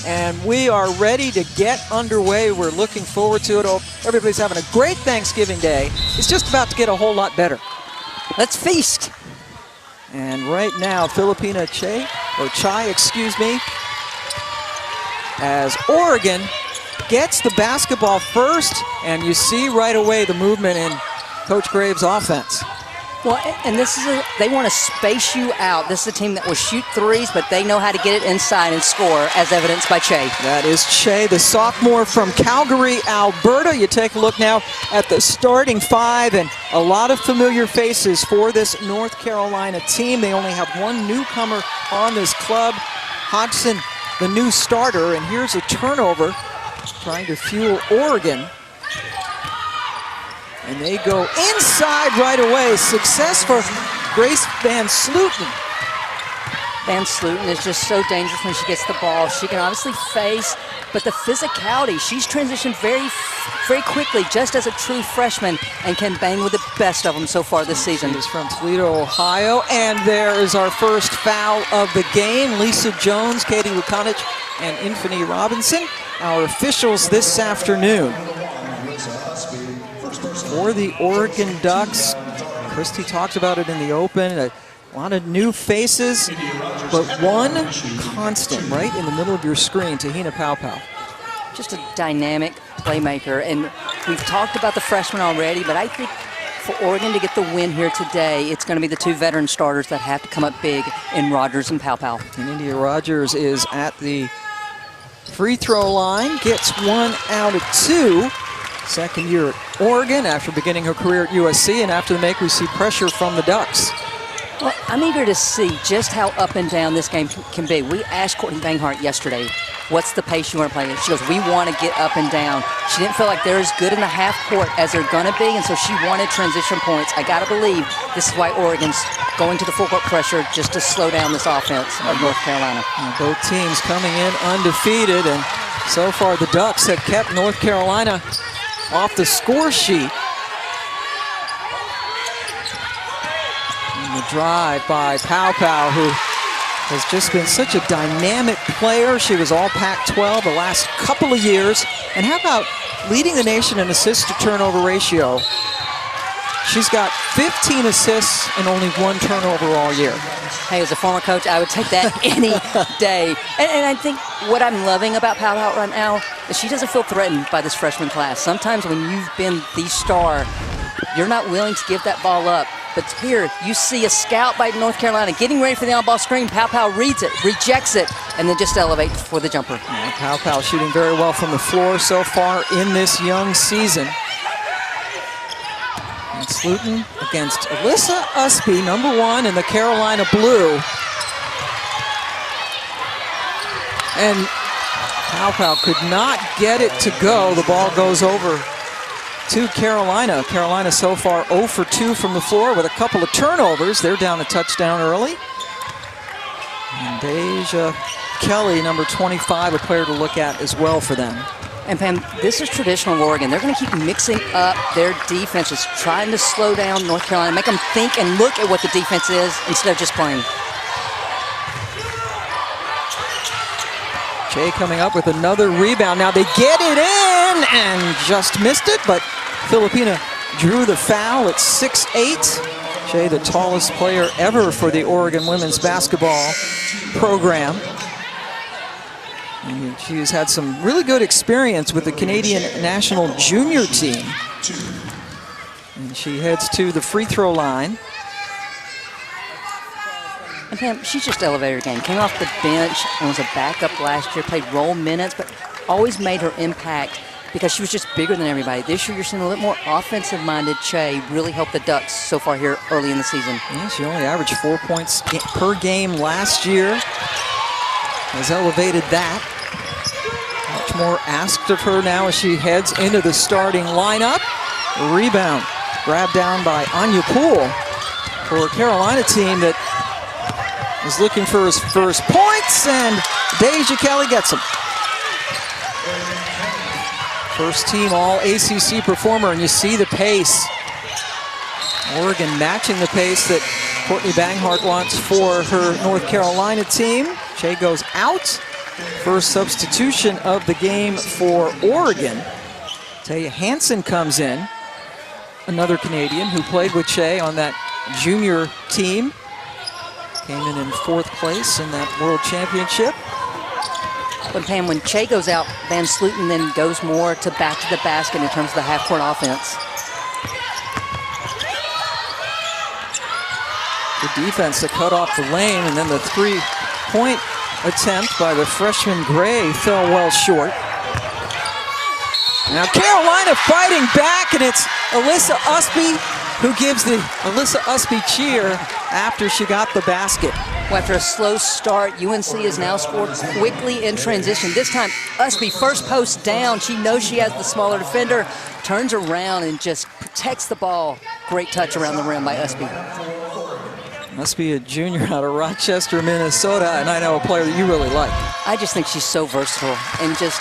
And we are ready to get underway. We're looking forward to it. Oh, everybody's having a great Thanksgiving Day. It's just about to get a whole lot better. Let's feast. And right now, Filipina Chai, excuse me, as Oregon gets the basketball first, and you see right away the movement in Coach Graves' offense. Well, and they want to space you out. This is a team that will shoot threes, but they know how to get it inside and score, as evidenced by Che. That is Che, the sophomore from Calgary, Alberta. You take a look now at the starting five, and a lot of familiar faces for this North Carolina team. They only have one newcomer on this club, Hodgson, the new starter, and here's a turnover trying to fuel Oregon. And they go inside right away. Success for Grace Van Slooten. Van Slooten is just so dangerous when she gets the ball. She can obviously face, but the physicality, she's transitioned very, very quickly, just as a true freshman, and can bang with the best of them so far this season. She's from Toledo, Ohio, and there is our first foul of the game. Lisa Jones, Katie Lukanich, and Infinity Robinson, our officials this afternoon. For the Oregon Ducks, Christy talked about it in the open, a lot of new faces, but one constant right in the middle of your screen, Tahina Paopao. Just a dynamic playmaker, and we've talked about the freshmen already, but I think for Oregon to get the win here today, it's going to be the two veteran starters that have to come up big in Rogers and Paopao. And India Rogers is at the free throw line, gets one out of two. Second year at Oregon after beginning her career at USC, and after the make we see pressure from the Ducks. Well, I'm eager to see just how up and down this game can be. We asked Courtney Banghart yesterday, what's the pace you want to play? She goes, we want to get up and down. She didn't feel like they're as good in the half court as they're going to be, and so she wanted transition points. I got to believe this is why Oregon's going to the full court pressure just to slow down this offense of North Carolina. Both teams coming in undefeated, and so far the Ducks have kept North Carolina off the score sheet. And the drive by Paopao, who has just been such a dynamic player. She was all Pac-12 the last couple of years. And how about leading the nation in assist to turnover ratio? She's got 15 assists and only one turnover all year. Hey, as a former coach, I would take that any day. And I think what I'm loving about Paopao right now is she doesn't feel threatened by this freshman class. Sometimes when you've been the star, you're not willing to give that ball up. But here, you see a scout by North Carolina getting ready for the on-ball screen. Paopao reads it, rejects it, and then just elevates for the jumper. Yeah, Paopao shooting very well from the floor so far in this young season. And Slooten against Alyssa Usby, #1 in the Carolina Blue. And Paopao could not get it to go. The ball goes over to Carolina. Carolina so far 0 for 2 from the floor with a couple of turnovers. They're down a touchdown early. And Deja Kelly, #25, a player to look at as well for them. And Pam, this is traditional Oregon. They're going to keep mixing up their defenses, trying to slow down North Carolina, make them think and look at what the defense is instead of just playing. Jay coming up with another rebound. Now they get it in and just missed it, but Filipina drew the foul at 6'8". Jay, the tallest player ever for the Oregon women's basketball program. And she has had some really good experience with the Canadian national junior team. And she heads to the free throw line. And Pam, she's just elevated her game. Came off the bench and was a backup last year, played role minutes, but always made her impact because she was just bigger than everybody. This year, you're seeing a little more offensive-minded Che really help the Ducks so far here early in the season. Yeah, she only averaged 4 points per game last year. Has elevated that. Much more asked of her now as she heads into the starting lineup. A rebound grabbed down by Anya Poole for a Carolina team that is looking for his first points, and Deja Kelly gets them. First team all ACC performer, and you see the pace. Oregon matching the pace that Courtney Banghart wants for her North Carolina team. Che goes out, First substitution of the game for Oregon. Taya Hansen comes in, another Canadian who played with Che on that junior team. Came in 4th place in that World Championship. But Pam, when Che goes out, Van Sluten then goes more to back to the basket in terms of the half-court offense. The defense to cut off the lane, and then the three-point attempt by the freshman Gray fell well short. Now Carolina fighting back, and it's Alyssa Usby who gives the Alyssa Usby cheer after she got the basket. Well, after a slow start, UNC has now scored quickly in transition. This time, Usby first post down. She knows she has the smaller defender, turns around and just protects the ball. Great touch around the rim by Usby. Must be a junior out of Rochester, Minnesota, and I know a player that you really like. I just think she's so versatile and just,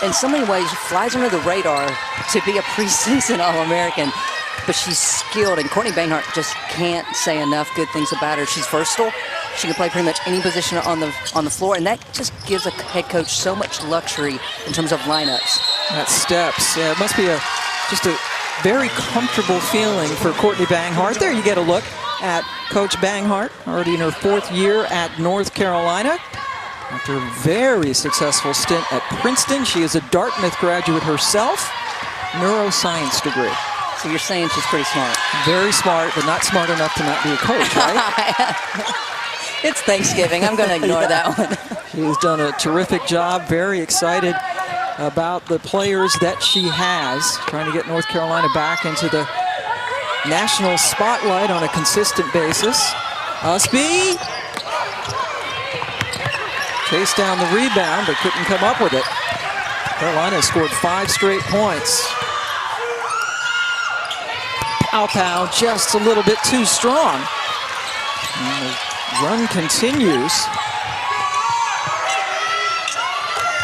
in so many ways, flies under the radar to be a preseason All-American. But she's skilled, and Courtney Banghart just can't say enough good things about her. She's versatile. She can play pretty much any position on the floor, and that just gives a head coach so much luxury in terms of lineups. That steps. Yeah, it must be just a very comfortable feeling for Courtney Banghart. There you get a look at Coach Banghart, already in her 4th year at North Carolina. After a very successful stint at Princeton, she is a Dartmouth graduate herself, neuroscience degree. So you're saying she's pretty smart. Very smart, but not smart enough to not be a coach, right? It's Thanksgiving. I'm going to ignore that one. She has done a terrific job. Very excited about the players that she has. Trying to get North Carolina back into the national spotlight on a consistent basis. Usby chased down the rebound, but couldn't come up with it. Carolina has scored 5 straight points. Pow just a little bit too strong. And the run continues.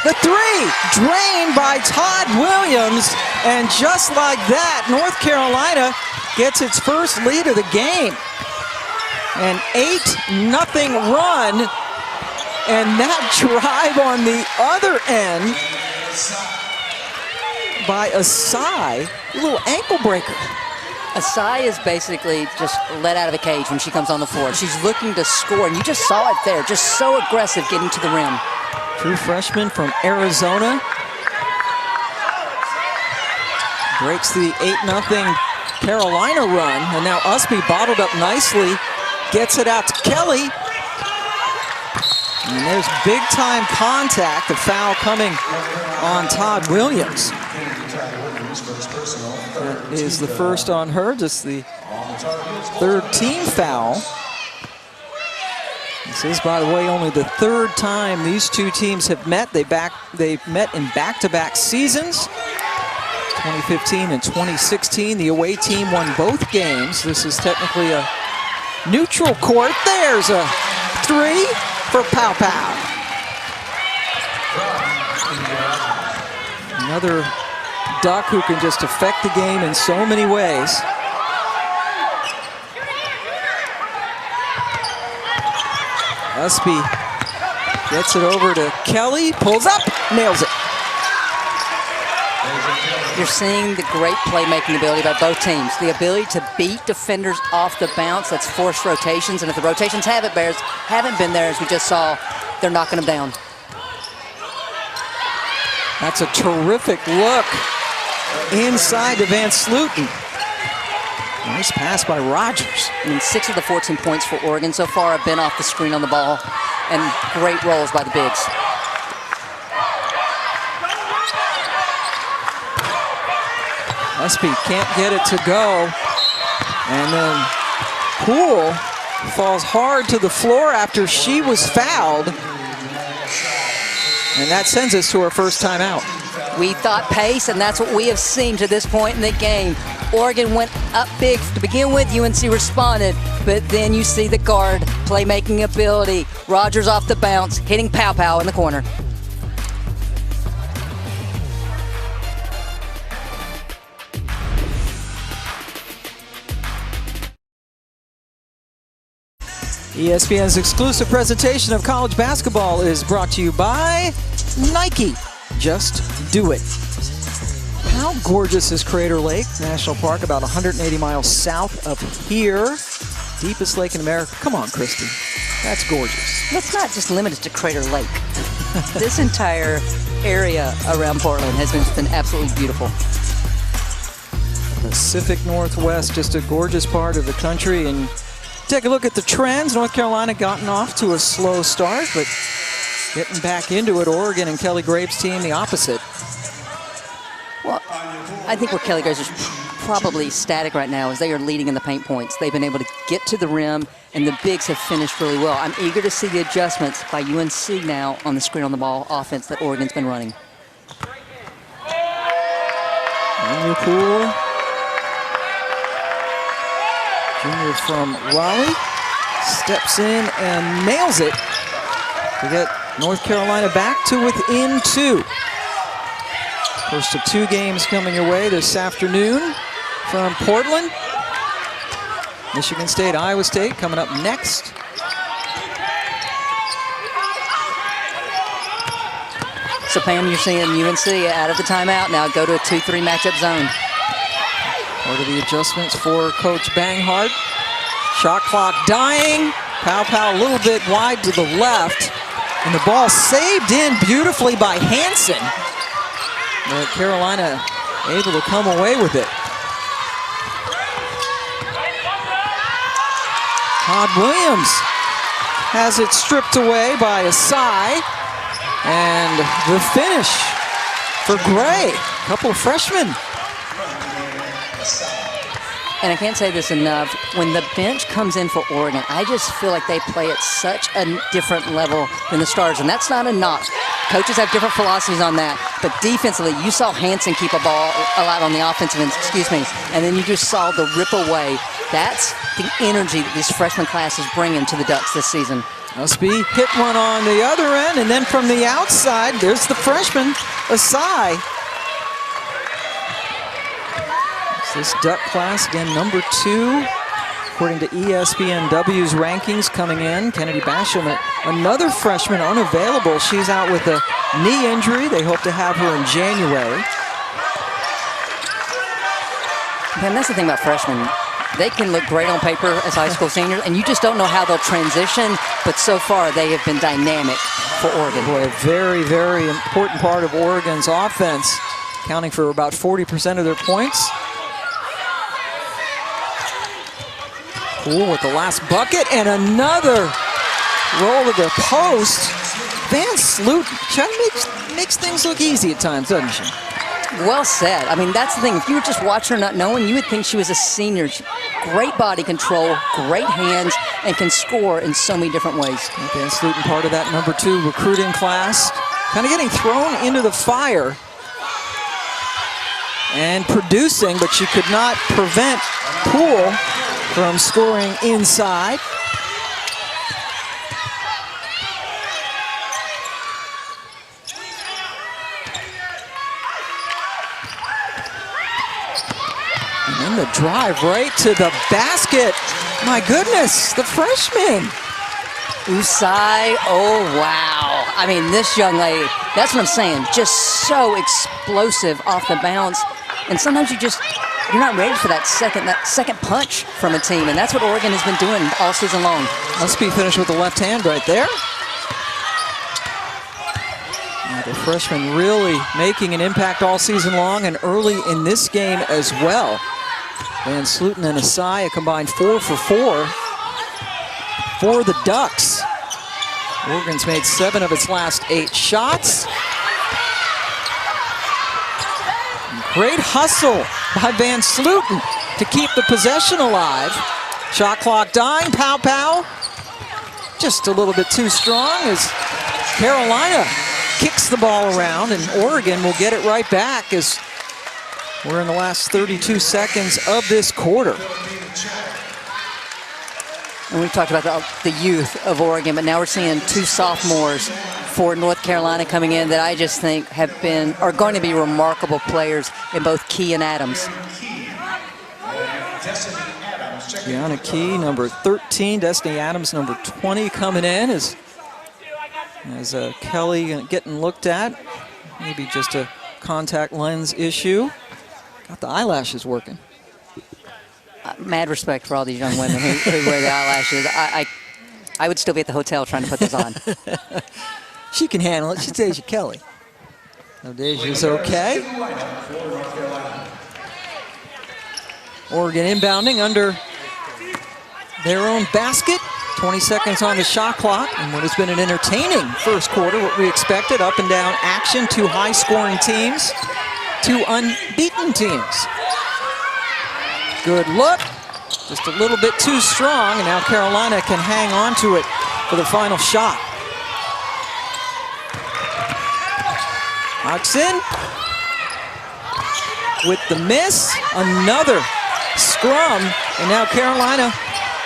The three drained by Todd Williams, and just like that, North Carolina gets its first lead of the game. An 8-0 run, and that drive on the other end by Asai, a little ankle breaker. Asai is basically just let out of a cage when she comes on the floor. She's looking to score, and you just saw it there, just so aggressive getting to the rim. True freshman from Arizona. Breaks the 8-0 Carolina run, and now Usby bottled up nicely, gets it out to Kelly. And there's big time contact, the foul coming on Todd Williams. That is the first on her, just the 3rd team foul. This is, by the way, only the 3rd time these two teams have met. They've met in back-to-back seasons, 2015 and 2016. The away team won both games. This is technically a neutral court. There's a 3 for Pow Pow. Another Duck who can just affect the game in so many ways. Usby gets it over to Kelly, pulls up, nails it. You're seeing the great playmaking ability by both teams. The ability to beat defenders off the bounce, that's forced rotations, and if the rotations haven't been there, as we just saw, they're knocking them down. That's a terrific look inside to Van Sluten. Nice pass by Rogers. I mean, 6 of the 14 points for Oregon so far have been off the screen on the ball, and great rolls by the bigs. Usby can't get it to go. And then Poole falls hard to the floor after she was fouled. And that sends us to our first timeout. We thought pace, and that's what we have seen to this point in the game. Oregon went up big to begin with. UNC responded, but then you see the guard playmaking ability. Rogers off the bounce, hitting Pow Pow in the corner. ESPN's exclusive presentation of college basketball is brought to you by Nike. Just do it. How gorgeous is Crater Lake National Park? About 180 miles south of here. Deepest lake in America. Come on, Christy. That's gorgeous. It's not just limited to Crater Lake. This entire area around Portland has been absolutely beautiful. Pacific Northwest, just a gorgeous part of the country. And take a look at the trends. North Carolina gotten off to a slow start, but getting back into it. Oregon and Kelly Graves' team, the opposite. Well, I think where Kelly Graves is probably static right now is they are leading in the paint points. They've been able to get to the rim, and the bigs have finished really well. I'm eager to see the adjustments by UNC now on the screen on the ball offense that Oregon's been running. Junior Poole. Junior from Raleigh steps in and nails it to get North Carolina back to within 2. First of 2 games coming your way this afternoon from Portland. Michigan State, Iowa State coming up next. So Pam, you're seeing UNC out of the timeout now go to a 2-3 matchup zone. Part of the adjustments for Coach Banghart. Shot clock dying. Pow a little bit wide to the left. And the ball saved in beautifully by Hansen. But Carolina able to come away with it. Todd Williams has it stripped away by Asai. And the finish for Gray. A couple of freshmen. And I can't say this enough, when the bench comes in for Oregon, I just feel like they play at such a different level than the Stars, and that's not a knock. Coaches have different philosophies on that, but defensively, you saw Hansen keep a ball alive on the offensive end, and then you just saw the rip away. That's the energy that this freshman class is bringing to the Ducks this season. Must be hit one on the other end, and then from the outside, there's the freshman, Asai. This Duck class, again, number 2, according to ESPNW's rankings coming in. Kennedy Basham, another freshman, unavailable. She's out with a knee injury. They hope to have her in January. And that's the thing about freshmen. They can look great on paper as high school seniors, and you just don't know how they'll transition, but so far they have been dynamic for Oregon. Boy, a very, very important part of Oregon's offense, accounting for about 40% of their points. Poole with the last bucket, and another roll to the post. Van Sluten trying to makes things look easy at times, doesn't she? Well said. I mean, that's the thing. If you were just watching her not knowing, you would think she was a senior. Great body control, great hands, and can score in so many different ways. Van Sluten, part of that number 2 recruiting class. Kind of getting thrown into the fire and producing, but she could not prevent Poole from scoring inside. And then the drive right to the basket. My goodness, the freshman. Usai, oh wow. I mean, this young lady, that's what I'm saying, just so explosive off the bounce. And sometimes you're not ready for that second punch from a team, and that's what Oregon has been doing all season long. Must be finished with the left hand right there. The freshman really making an impact all season long and early in this game as well. Van Sluten and Asai, a combined 4 for 4 for the Ducks. Oregon's made 7 of its last 8 shots. Great hustle by Van Sluten to keep the possession alive. Shot clock dying, pow. Just a little bit too strong as Carolina kicks the ball around, and Oregon will get it right back as we're in the last 32 seconds of this quarter. And we've talked about the youth of Oregon, but now we're seeing 2 sophomores for North Carolina coming in that I just think are going to be remarkable players in both Key and Adams. Brianna Key, number 13. Destiny Adams, number 20, coming in as Kelly getting looked at. Maybe just a contact lens issue. Got the eyelashes working. Mad respect for all these young women who wear the eyelashes. I would still be at the hotel trying to put this on. She can handle it. She's Deja Kelly. So Deja's okay. Oregon inbounding under their own basket. 20 seconds on the shot clock. And what has been an entertaining first quarter, what we expected, up and down action, two high-scoring teams, two unbeaten teams. Good look, just a little bit too strong, and now Carolina can hang on to it for the final shot. Hodgson with the miss, another scrum, and now Carolina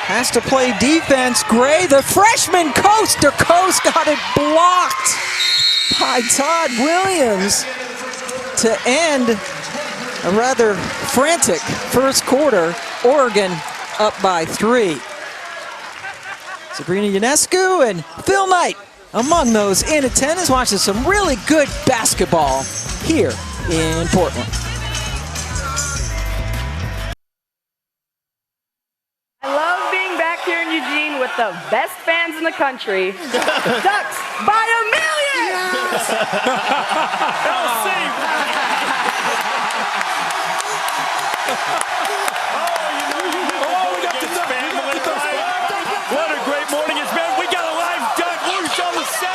has to play defense. Gray, the freshman, coast to coast, got it blocked by Todd Williams to end a rather frantic first quarter. Oregon up by 3. Sabrina Ionescu and Phil Knight among those in attendance, watching some really good basketball here in Portland. I love being back here in Eugene with the best fans in the country. Ducks by a million! We got the family tonight. What a great morning it's been. We got a live duck loose on the set.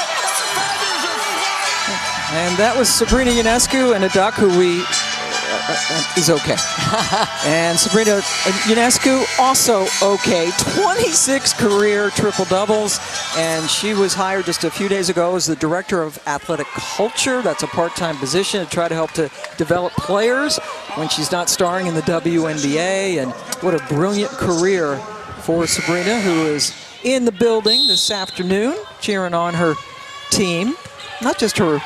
And that was Sabrina Ionescu, and a duck who is okay. And Sabrina Ionescu also okay. 26 career triple doubles, and she was hired just a few days ago as the director of athletic culture. That's a part-time position to try to help to develop players when she's not starring in the WNBA. And what a brilliant career for Sabrina, who is in the building this afternoon cheering on her team, not just her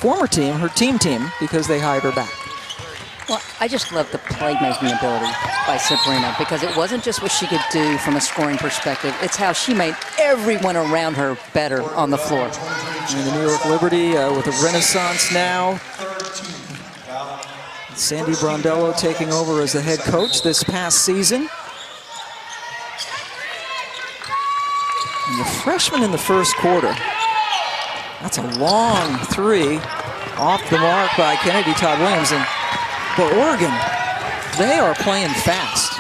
former team, her team, because they hired her back. Well, I just love the playmaking ability by Sabrina, because it wasn't just what she could do from a scoring perspective, it's how she made everyone around her better on the floor. And the New York Liberty with a renaissance now. Sandy Brondello taking over as the head coach this past season. And the freshman in the first quarter. That's a long three off the mark by Kennedy Todd Williams. But Oregon, they are playing fast.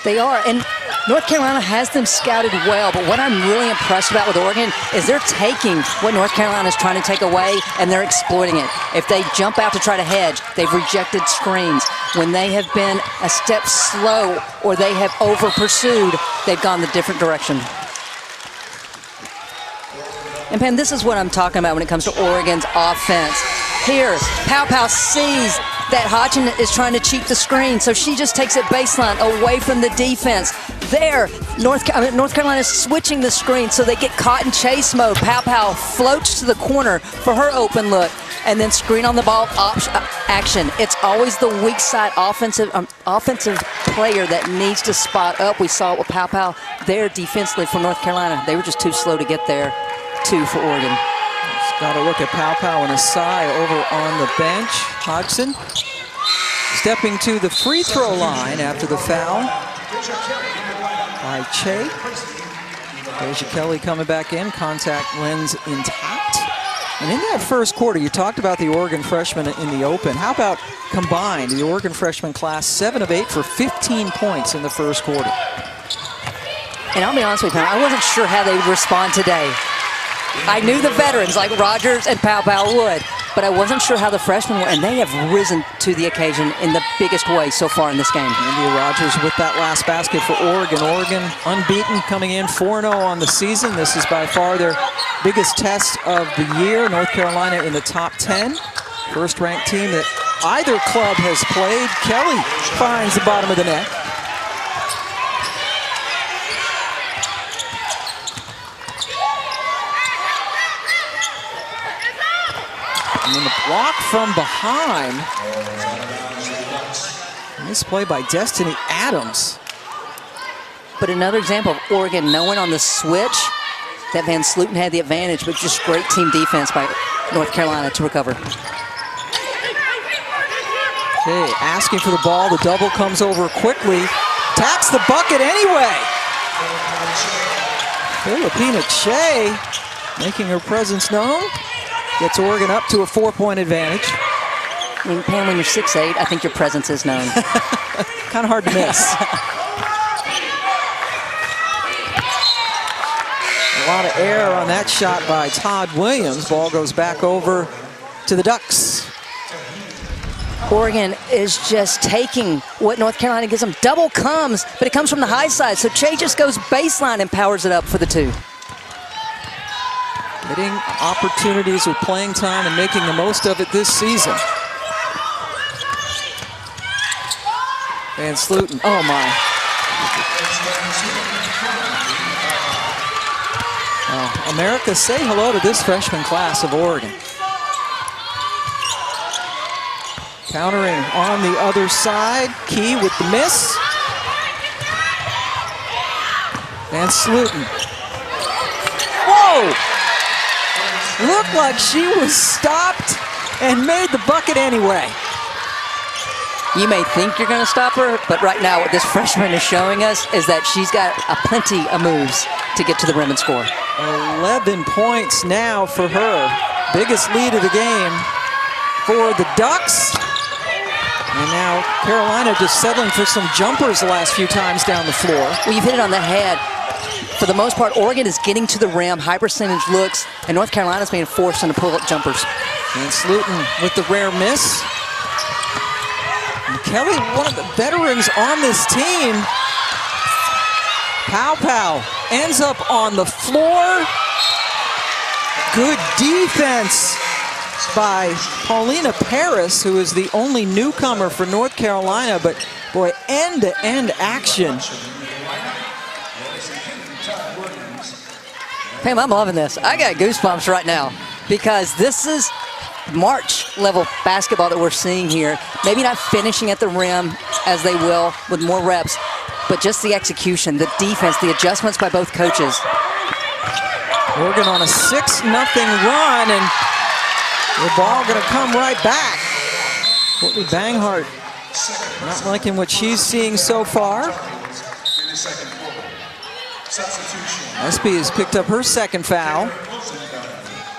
They are, and North Carolina has them scouted well, but what I'm really impressed about with Oregon is they're taking what North Carolina is trying to take away, and they're exploiting it. If they jump out to try to hedge, they've rejected screens. When they have been a step slow or they have over-pursued, they've gone the different direction. And Pam, this is what I'm talking about when it comes to Oregon's offense. Here, Pow Pow sees that Hodgson is trying to cheat the screen, so she just takes it baseline away from the defense. There, North Carolina is switching the screen so they get caught in chase mode. Pow Pow floats to the corner for her open look, and then screen on the ball action. It's always the weak side offensive player that needs to spot up. We saw it with Pow Pow there defensively for North Carolina. They were just too slow to get there. 2 for Oregon. Just got to look at Pow Pow and Asai over on the bench. Hodgson stepping to the free throw line after the foul by Che. Deja Kelly coming back in, contact lens intact. And in that first quarter, you talked about the Oregon freshmen in the open. How about combined, the Oregon freshman class, 7 of 8 for 15 points in the first quarter. And I'll be honest with you, I wasn't sure how they would respond today. I knew the veterans like Rogers and Pow Pow would, but I wasn't sure how the freshmen were, and they have risen to the occasion in the biggest way so far in this game. India Rogers with that last basket for Oregon. Oregon unbeaten, coming in 4-0 on the season. This is by far their biggest test of the year. North Carolina in the top 10. First-ranked team that either club has played. Kelly finds the bottom of the net. And then the block from behind. Nice play by Destiny Adams. But another example of Oregon knowing on the switch that Van Sluten had the advantage, but just great team defense by North Carolina to recover. Okay, asking for the ball. The double comes over quickly. Tacks the bucket anyway. Filipina Che making her presence known. Gets Oregon up to a 4-point advantage. I mean, Pam, when you're 6'8", I think your presence is known. Kind of hard to miss. A lot of air on that shot by Todd Williams. Ball goes back over to the Ducks. Oregon is just taking what North Carolina gives them. Double comes, but it comes from the high side. So Che just goes baseline and powers it up for the 2. Getting opportunities with playing time and making the most of it this season. Van Sluten, oh my. Oh, America, say hello to this freshman class of Oregon. Countering on the other side, Key with the miss. Van Sluten. Whoa! Looked like she was stopped and made the bucket anyway. You may think you're going to stop her, but right now what this freshman is showing us is that she's got a plenty of moves to get to the rim and score. 11 points now for her. Biggest lead of the game for the Ducks. And now Carolina just settling for some jumpers the last few times down the floor. Well, you've hit it on the head. For the most part, Oregon is getting to the rim, high percentage looks, and North Carolina's being forced into pull-up jumpers. And Sluten with the rare miss. And Kelly, one of the veterans on this team. Pow ends up on the floor. Good defense by Paulina Paris, who is the only newcomer for North Carolina, but boy, end-to-end action. Pam, I'm loving this. I got goosebumps right now because this is March level basketball that we're seeing here. Maybe not finishing at the rim as they will with more reps, but just the execution, the defense, the adjustments by both coaches. Oregon on a 6-0 run, and the ball gonna come right back. Courtney Banghart not liking what she's seeing so far. Espy has picked up her second foul.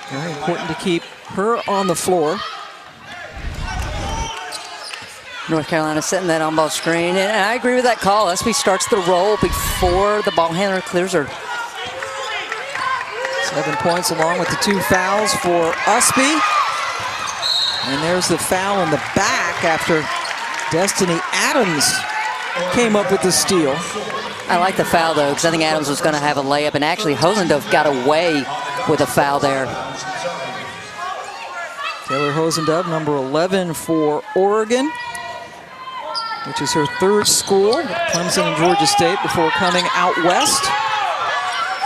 Very important to keep her on the floor. North Carolina setting that on-ball screen, and I agree with that call. Espy starts the roll before the ball handler clears her. 7 points along with the 2 fouls for Espy. And there's the foul in the back after Destiny Adams came up with the steal. I like the foul, though, because I think Adams was going to have a layup, and actually Hosendorf got away with a foul there. Taylor Hosendorf, number 11 for Oregon, which is her 3rd school at Clemson and Georgia State before coming out west.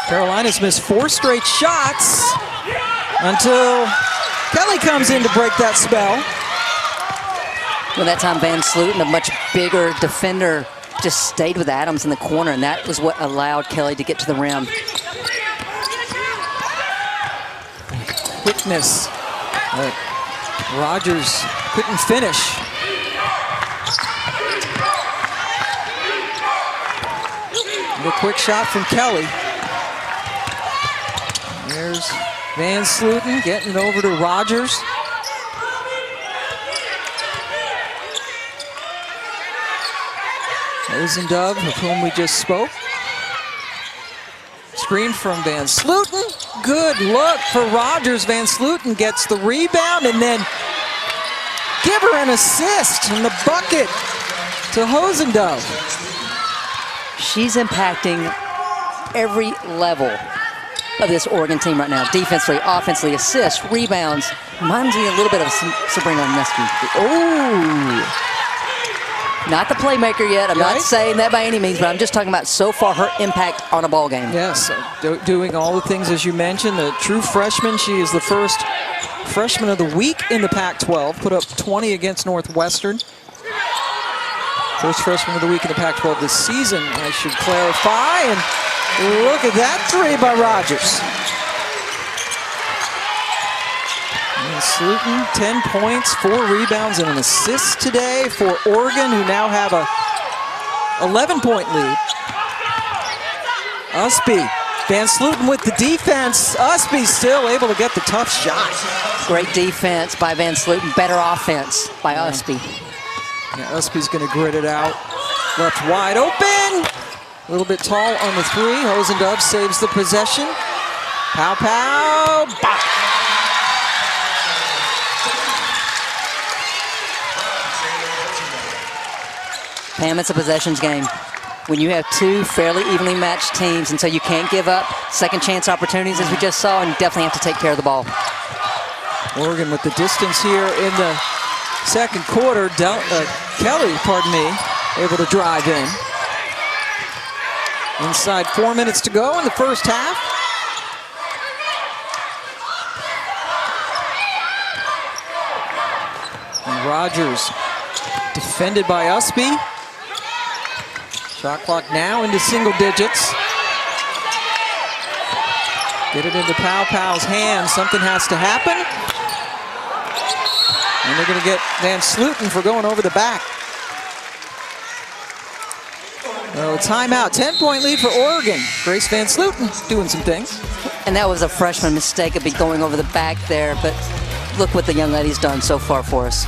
Carolina's missed 4 straight shots until Kelly comes in to break that spell. Well, that time Van Sluten, a much bigger defender, just stayed with Adams in the corner, and that was what allowed Kelly to get to the rim. Quickness. Rogers couldn't finish. And a quick shot from Kelly. There's Van Sluten getting it over to Rogers. Hosendorf, of whom we just spoke. Screen from Van Sluten. Good look for Rogers. Van Sluten gets the rebound and then give her an assist in the bucket to Hosendorf. She's impacting every level of this Oregon team right now. Defensively, offensively, assists, rebounds. Reminds me a little bit of Sabrina Ionescu. Oh. Not the playmaker yet. I'm not saying that by any means, but I'm just talking about so far her impact on a ball game. Yes, doing all the things as you mentioned. The true freshman. She is the first freshman of the week in the Pac-12. Put up 20 against Northwestern. First freshman of the week in the Pac-12 this season, I should clarify. And look at that three by Rogers. And Slutin, 10 points, 4 rebounds, and an assist today for Oregon, who now have a 11-point lead. Usby, Van Slutin with the defense. Usby still able to get the tough shot. Great defense by Van Slutin, better offense by Usby. Yeah, Usby's going to grit it out. Left wide open. A little bit tall on the three. Hosendove saves the possession. Pow, pow, bop. Pam, it's a possessions game. When you have two fairly evenly matched teams, and so you can't give up second chance opportunities as we just saw, and you definitely have to take care of the ball. Oregon with the distance here in the second quarter. Kelly, able to drive in. Inside 4 minutes to go in the first half. And Rogers defended by Usby. Shot clock now into single digits. Get it into Pow Pow's hands. Something has to happen. And they're going to get Van Slutin for going over the back. Oh, timeout. 10-point lead for Oregon. Grace Van Slutin doing some things. And that was a freshman mistake of be going over the back there, but look what the young lady's done so far for us.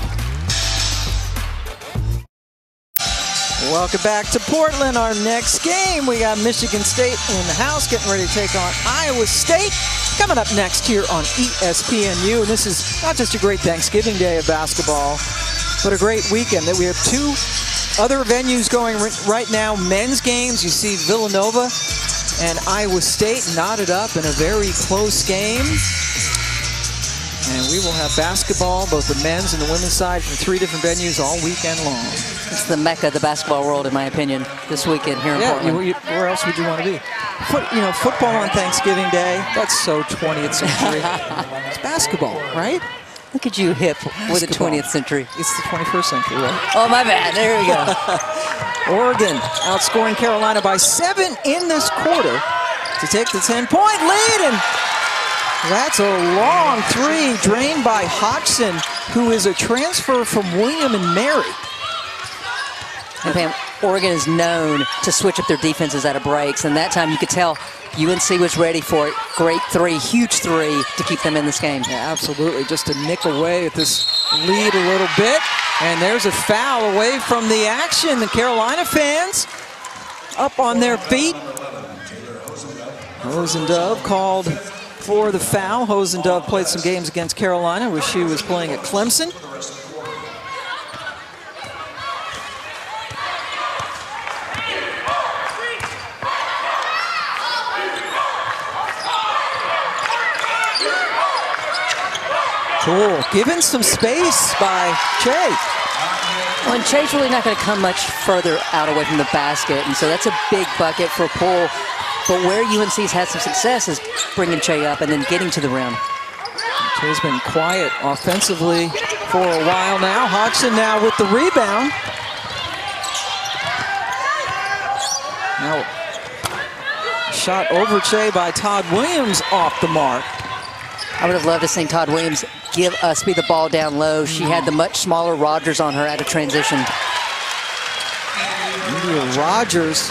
Welcome back to Portland. Our next game, we got Michigan State in the house getting ready to take on Iowa State. Coming up next here on ESPNU. And this is not just a great Thanksgiving Day of basketball, but a great weekend. That we have two other venues going right now. Men's games, you see Villanova and Iowa State knotted up in a very close game. And we will have basketball, both the men's and the women's side, from 3 different venues all weekend long. It's the mecca of the basketball world, in my opinion, this weekend here in Portland. Where else would you want to be? Football on Thanksgiving Day, that's so 20th century. It's basketball, right? Look at you, hip, with the 20th century. It's the 21st century, right? Oh, my bad. There we go. Oregon outscoring Carolina by 7 in this quarter to take the 10-point lead. And that's a long three drained by Hodgson, who is a transfer from William and Mary. And Pam, Oregon is known to switch up their defenses out of breaks, and that time you could tell UNC was ready for it. Great three, huge three to keep them in this game. Yeah, absolutely. Just to nick away at this lead a little bit. And there's a foul away from the action. The Carolina fans up on their feet. Hosendove called for the foul. Hosendove played some games against Carolina where she was playing at Clemson. Cool, given some space by Che. Well, and Che's really not going to come much further out away from the basket, and so that's a big bucket for a pull. But where UNC's had some success is bringing Che up and then getting to the rim. Che's been quiet offensively for a while now. Hodgson now with the rebound. Now, shot over Che by Todd Williams off the mark. I would have loved to see Todd Williams give Usby the ball down low. She had the much smaller Rogers on her out of transition. India Rogers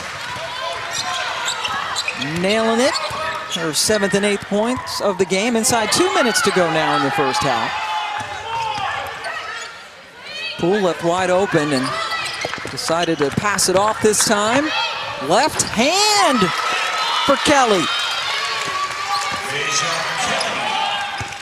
nailing it. Her 7th and 8th points of the game. Inside 2 minutes to go now in the first half. Poole left wide open and decided to pass it off this time. Left hand for Kelly.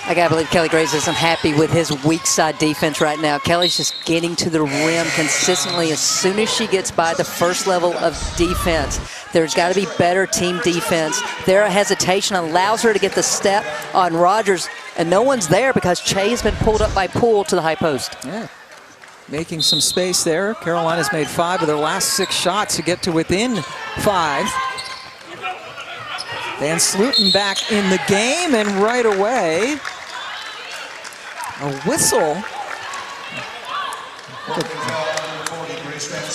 I gotta believe Kelly Graves isn't happy with his weak side defense right now. Kelly's just getting to the rim consistently. As soon as she gets by the first level of defense, there's got to be better team defense. Their hesitation allows her to get the step on Rogers, and no one's there because Che has been pulled up by Poole to the high post. Yeah, making some space there. Carolina's made 5 of their last 6 shots to get to within 5. Van Slutin back in the game, and right away, a whistle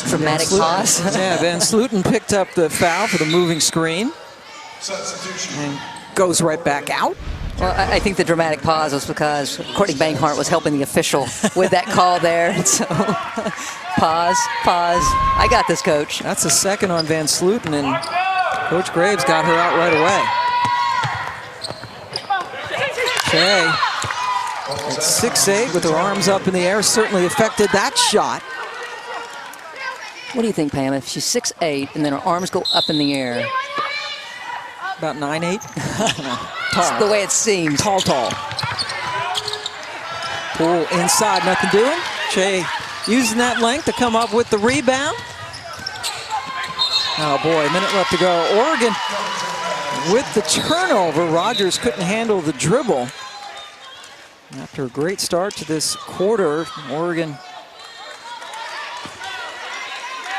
Dramatic pause. Yeah, Van Sluten picked up the foul for the moving screen and goes right back out. Well, I think the dramatic pause was because Courtney Banghart was helping the official with that call there. And so, pause. I got this, Coach. That's a second on Van Sluten, and Coach Graves got her out right away. Shea at 6'8" with her arms up in the air certainly affected that shot. What do you think, Pam? If she's 6'8" and then her arms go up in the air. About 9'8". That's the way it seems. Tall. Poole inside, nothing doing. Shea using that length to come up with the rebound. Oh boy, a minute left to go. Oregon with the turnover. Rogers couldn't handle the dribble. After a great start to this quarter, Oregon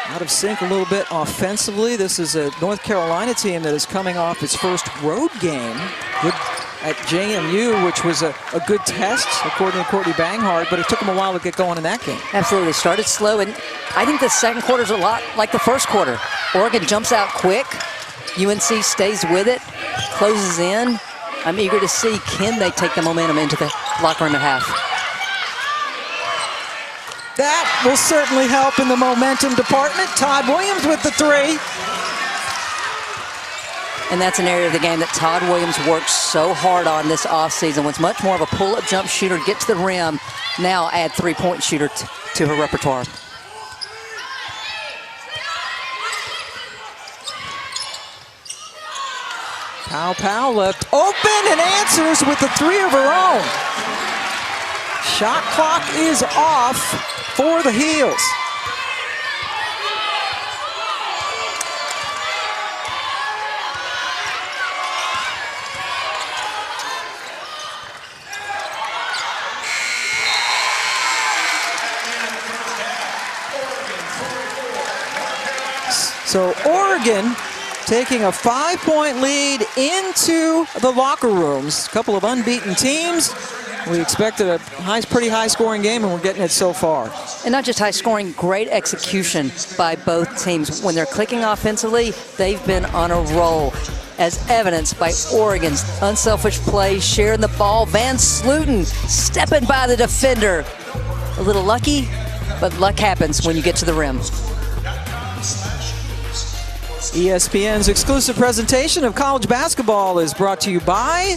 out of sync a little bit offensively. This is a North Carolina team that is coming off its first road game at JMU, which was a good test, according to Courtney Banghart, but it took them a while to get going in that game. Absolutely. They started slow, and I think the second quarter is a lot like the first quarter. Oregon jumps out quick. UNC stays with it, closes in. I'm eager to see, can they take the momentum into the locker room at half? That will certainly help in the momentum department. Todd Williams with the three. And that's an area of the game that Todd Williams worked so hard on this offseason. Was much more of a pull-up jump shooter, get to the rim, now add three-point shooter to her repertoire. Powell left open and answers with the three of her own. Shot clock is off for the Heels. So Oregon taking a 5-point lead into the locker rooms. A couple of unbeaten teams. We expected a pretty high-scoring game, and we're getting it so far. And not just high-scoring, great execution by both teams. When they're clicking offensively, they've been on a roll, as evidenced by Oregon's unselfish play, sharing the ball. Van Sluten stepping by the defender. A little lucky, but luck happens when you get to the rim. ESPN's exclusive presentation of college basketball is brought to you by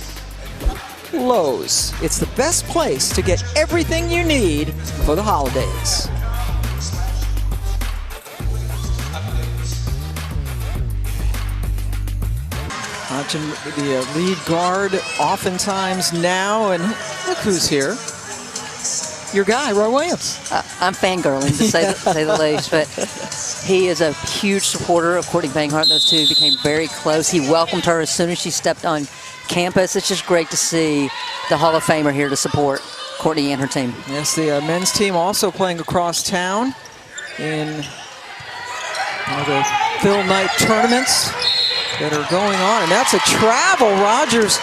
Lowe's. It's the best place to get everything you need for the holidays. Watching the lead guard oftentimes now, and look who's here. Your guy, Roy Williams. I'm fangirling, to say the least, but he is a huge supporter of Courtney Banghart. Those two became very close. He welcomed her as soon as she stepped on campus. It's just great to see the Hall of Famer here to support Courtney and her team. Yes, the men's team also playing across town in the Phil Knight tournaments that are going on, and that's a travel. Rogers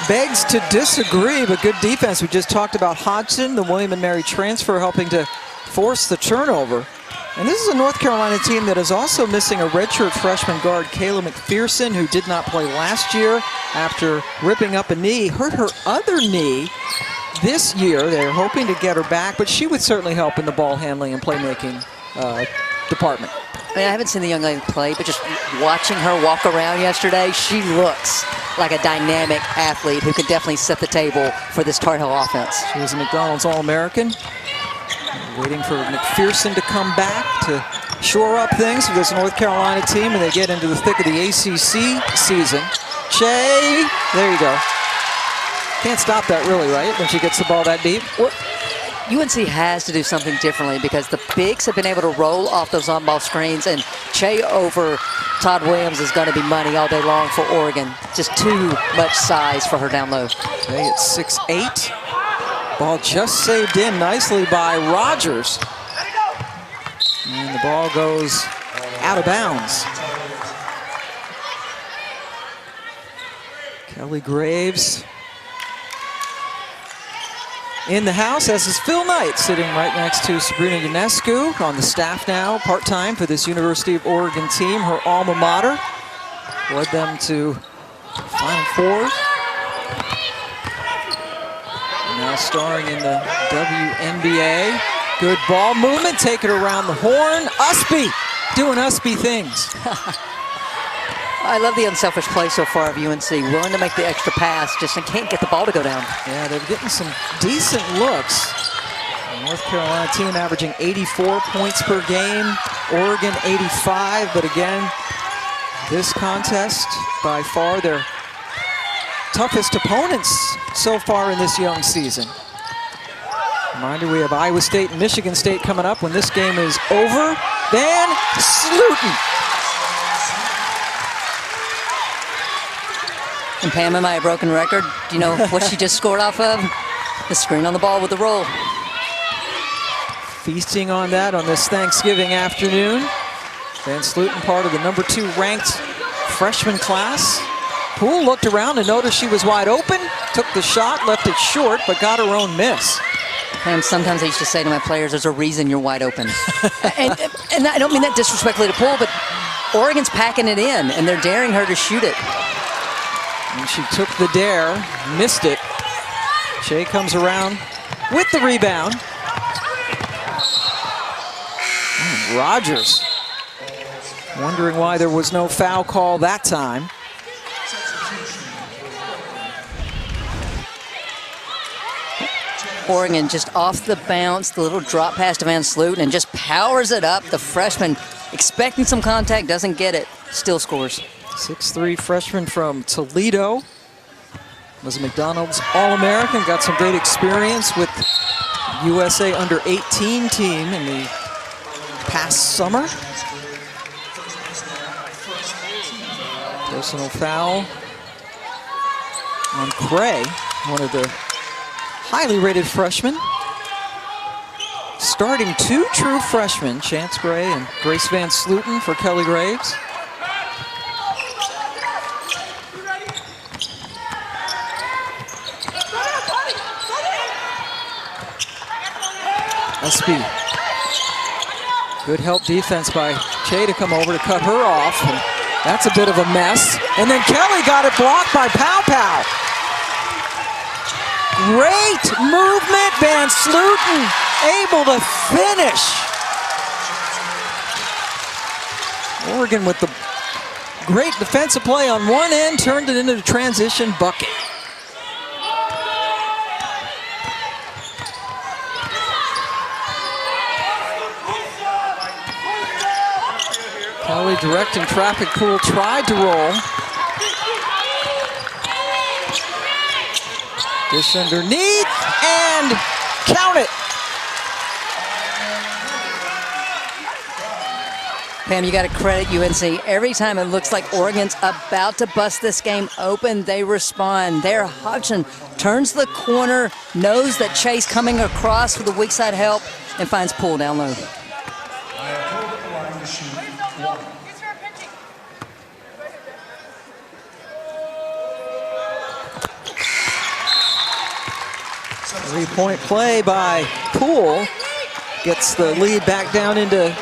begs to disagree, but good defense. We just talked about Hodgson, the William & Mary transfer, helping to force the turnover. And this is a North Carolina team that is also missing a redshirt freshman guard, Kayla McPherson, who did not play last year after ripping up a knee, hurt her other knee this year. They're hoping to get her back, but she would certainly help in the ball handling and playmaking department. I mean, I haven't seen the young lady play, but just watching her walk around yesterday, she looks like a dynamic athlete who could definitely set the table for this Tar Heel offense. She was a McDonald's All-American. Waiting for McPherson to come back to shore up things for this North Carolina team, and they get into the thick of the ACC season. Shea, there you go. Can't stop that really, right, when she gets the ball that deep? Well, UNC has to do something differently because the bigs have been able to roll off those on-ball screens, and Shea over Todd Williams is going to be money all day long for Oregon. Just too much size for her down low. Shea at 6'8". Ball just saved in nicely by Rogers. And the ball goes out of bounds. Kelly Graves in the house, as is Phil Knight, sitting right next to Sabrina Ionescu, on the staff now, part-time for this University of Oregon team, her alma mater. Led them to Final Four. Now starring in the WNBA. Good ball movement, take it around the horn. Usby doing Usby things. I love the unselfish play so far of UNC. Willing to make the extra pass, just can't get the ball to go down. Yeah, they're getting some decent looks. The North Carolina team averaging 84 points per game. Oregon 85, but again, this contest by far their toughest opponents so far in this young season. Reminder, we have Iowa State and Michigan State coming up when this game is over. Van Sloten. And Pam, am I a broken record? Do you know what she just scored off of? The screen on the ball with the roll. Feasting on that on this Thanksgiving afternoon. Van Sloten, part of the #2 ranked freshman class. Poole looked around and noticed she was wide open, took the shot, left it short, but got her own miss. Pam, sometimes I used to say to my players, there's a reason you're wide open. and I don't mean that disrespectfully to Poole, but Oregon's packing it in, and they're daring her to shoot it. And she took the dare, missed it. Shea comes around with the rebound. And Rogers wondering why there was no foul call that time. Oregon just off the bounce, the little drop pass to Van Sloten, and just powers it up. The freshman expecting some contact, doesn't get it, still scores. 6'3" freshman from Toledo. Was a McDonald's All-American, got some great experience with USA under-18 team in the past summer. Personal foul on Cray, one of the highly rated freshmen. Starting 2 true freshmen, Chance Gray and Grace Van Sloten for Kelly Graves. Usby. Good help defense by Che to come over to cut her off. And that's a bit of a mess. And then Kelly got it blocked by Pow Pow. Great movement, Van Sloten able to finish. Oregon with the great defensive play on one end, turned it into the transition bucket. Kelly directing traffic. Poole tried to roll. Dish underneath and count it. Pam, you got to credit UNC. Every time it looks like Oregon's about to bust this game open, they respond. There, Hodgson turns the corner, knows that Chase coming across for the weak side help, and finds Poole down low. Three-point play by Poole. Gets the lead back down into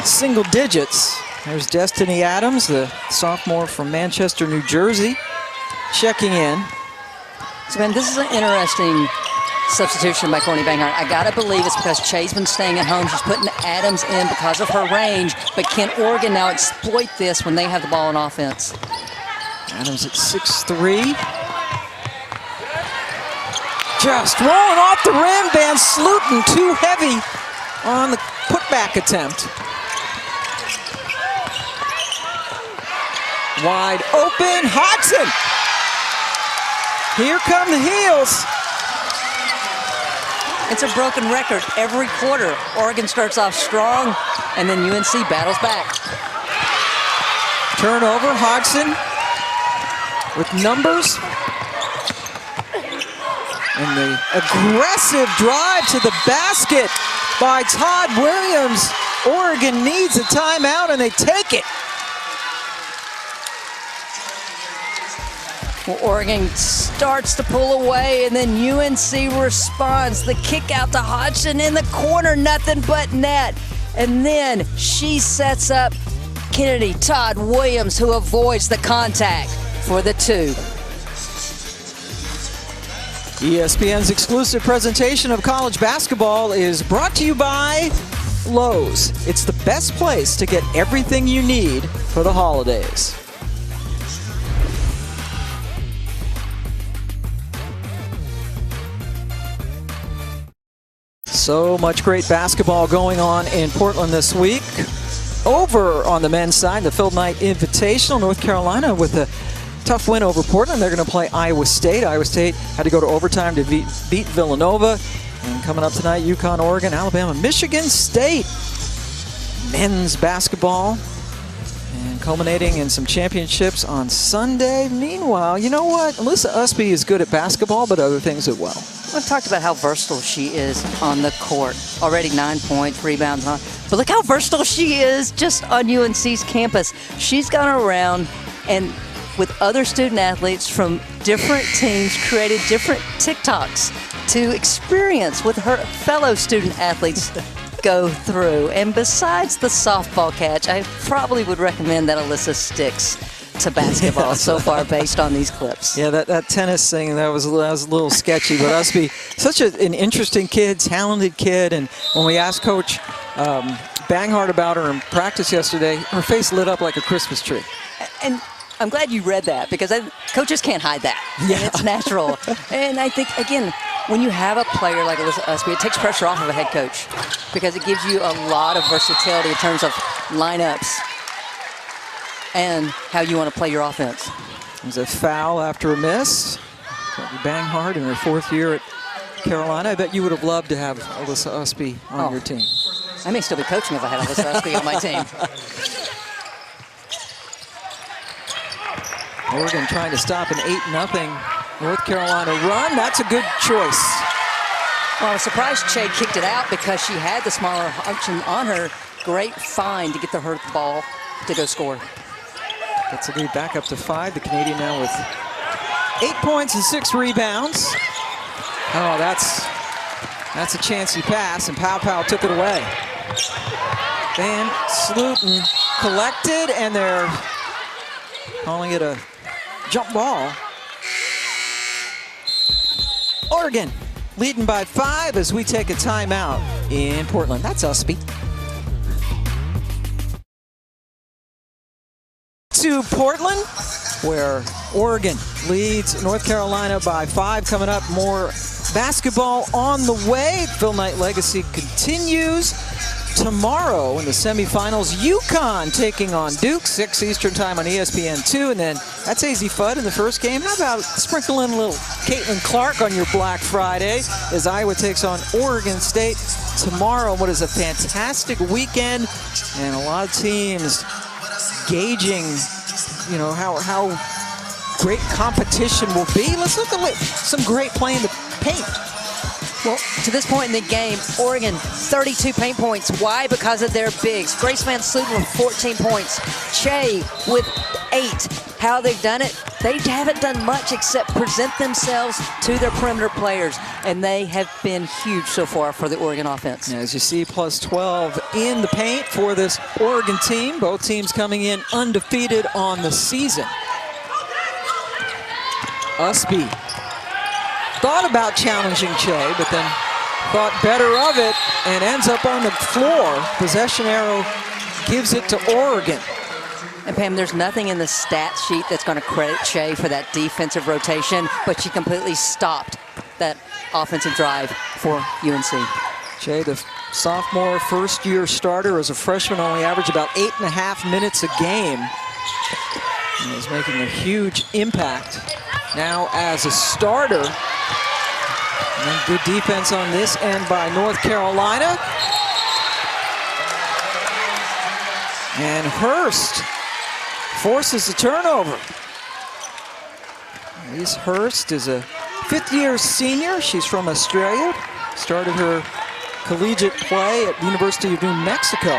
single digits. There's Destiny Adams, the sophomore from Manchester, New Jersey, checking in. So, man, this is an interesting substitution by Courtney Banghart. I gotta believe it's because Che's been staying at home. She's putting Adams in because of her range, but can Oregon now exploit this when they have the ball on offense? Adams at 6'3". Just rolling off the rim. Van Sloten too heavy on the putback attempt. Wide open, Hodgson. Here come the heels. It's a broken record every quarter. Oregon starts off strong, and then UNC battles back. Turnover, Hodgson with numbers. And the aggressive drive to the basket by Todd Williams. Oregon needs a timeout, and they take it. Well, Oregon starts to pull away, and then UNC responds. The kick out to Hodgson in the corner, nothing but net. And then she sets up Kennedy Todd Williams, who avoids the contact for the 2. ESPN's exclusive presentation of college basketball is brought to you by Lowe's. It's the best place to get everything you need for the holidays. So much great basketball going on in Portland this week. Over on the men's side, the Phil Knight Invitational, North Carolina with a tough win over Portland. They're going to play Iowa State. Iowa State had to go to overtime to beat Villanova. And coming up tonight, UConn, Oregon, Alabama, Michigan State. Men's basketball. And culminating in some championships on Sunday. Meanwhile, you know what? Alyssa Usby is good at basketball, but other things as well. I've talked about how versatile she is on the court. Already 9 points, rebounds, but look how versatile she is just on UNC's campus. She's gone around and with other student athletes from different teams created different TikToks to experience with her fellow student athletes go through. And besides the softball catch, I probably would recommend that Alyssa sticks to basketball so far based on these clips. Yeah, that tennis thing, that was a little sketchy, but Usby, such an interesting kid, talented kid, and when we asked Coach Banghart about her in practice yesterday, her face lit up like a Christmas tree. And I'm glad you read that because coaches can't hide that. Yeah. And it's natural. And I think, again, when you have a player like Alyssa Usby, it takes pressure off of a head coach because it gives you a lot of versatility in terms of lineups and how you want to play your offense. There's a foul after a miss. Banghart in her 4th year at Carolina. I bet you would have loved to have Alyssa Usby on your team. I may still be coaching if I had Alyssa Usby on my team. Oregon trying to stop an 8-0 North Carolina run. That's a good choice. Well, I'm surprised Che kicked it out because she had the smaller option on her. Great find to get her the ball to go score. Gets the lead back up to 5. The Canadian now with 8 points and 6 rebounds. Oh, that's a chancy pass, and Pow took it away. Van Sluten collected, and they're calling it a jump ball. Oregon leading by 5 as we take a timeout in Portland. That's Usby. To Portland, where Oregon leads North Carolina by 5. Coming up, more basketball on the way. Phil Knight legacy continues. Tomorrow in the semifinals, UConn taking on Duke, 6 Eastern time on ESPN2. And then that's AZ Fudd in the first game. How about sprinkling a little Caitlin Clark on your Black Friday as Iowa takes on Oregon State tomorrow. What is a fantastic weekend, and a lot of teams gauging, you know, how great competition will be. Let's look at some great play in the paint. Well, to this point in the game, Oregon, 32 paint points. Why? Because of their bigs. Grace Van Sluten with 14 points. Che with 8. How they've done it? They haven't done much except present themselves to their perimeter players, and they have been huge so far for the Oregon offense. As you see, plus 12 in the paint for this Oregon team. Both teams coming in undefeated on the season. Usby thought about challenging Che, but then thought better of it and ends up on the floor. Possession arrow gives it to Oregon. And Pam, there's nothing in the stat sheet that's going to credit Che for that defensive rotation, but she completely stopped that offensive drive for UNC. Che, the sophomore first-year starter, as a freshman only averaged about 8.5 minutes a game. And is making a huge impact now as a starter. And good defense on this end by North Carolina. And Hurst forces the turnover. Elise Hurst is a 5th-year senior. She's from Australia. Started her collegiate play at the University of New Mexico.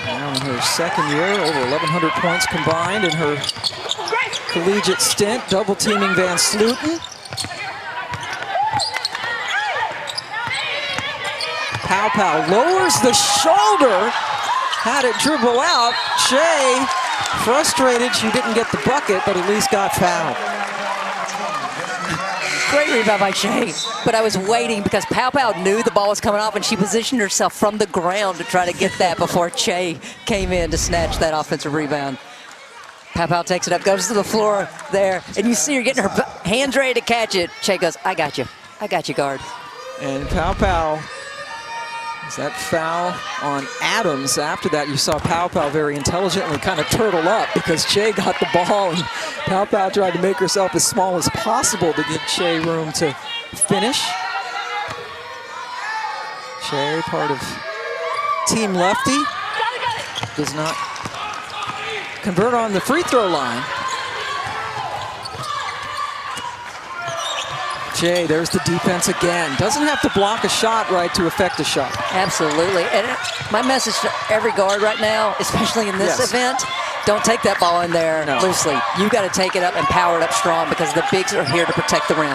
Now her second year, over 1,100 points combined in her collegiate stint, double teaming Van Slooten. Pow Pow lowers the shoulder, had it dribble out. Shea, frustrated she didn't get the bucket, but at least got fouled. Great rebound by Shea, but I was waiting because Pow Pow knew the ball was coming off and she positioned herself from the ground to try to get that before Shea came in to snatch that offensive rebound. Pow Pow takes it up, goes to the floor there, and you see her getting her hands ready to catch it. Shea goes, I got you, guard. And Pow Pow, is that foul on Adams? After that, you saw Pow Pow very intelligently kind of turtle up because Shea got the ball and Pow Pow tried to make herself as small as possible to give Shea room to finish. Shea, part of Team Lefty, does not convert on the free throw line. Shea, there's the defense again. Doesn't have to block a shot right to affect a shot. Absolutely. And my message to every guard right now, especially in this event, don't take that ball in there loosely. You've got to take it up and power it up strong because the bigs are here to protect the rim.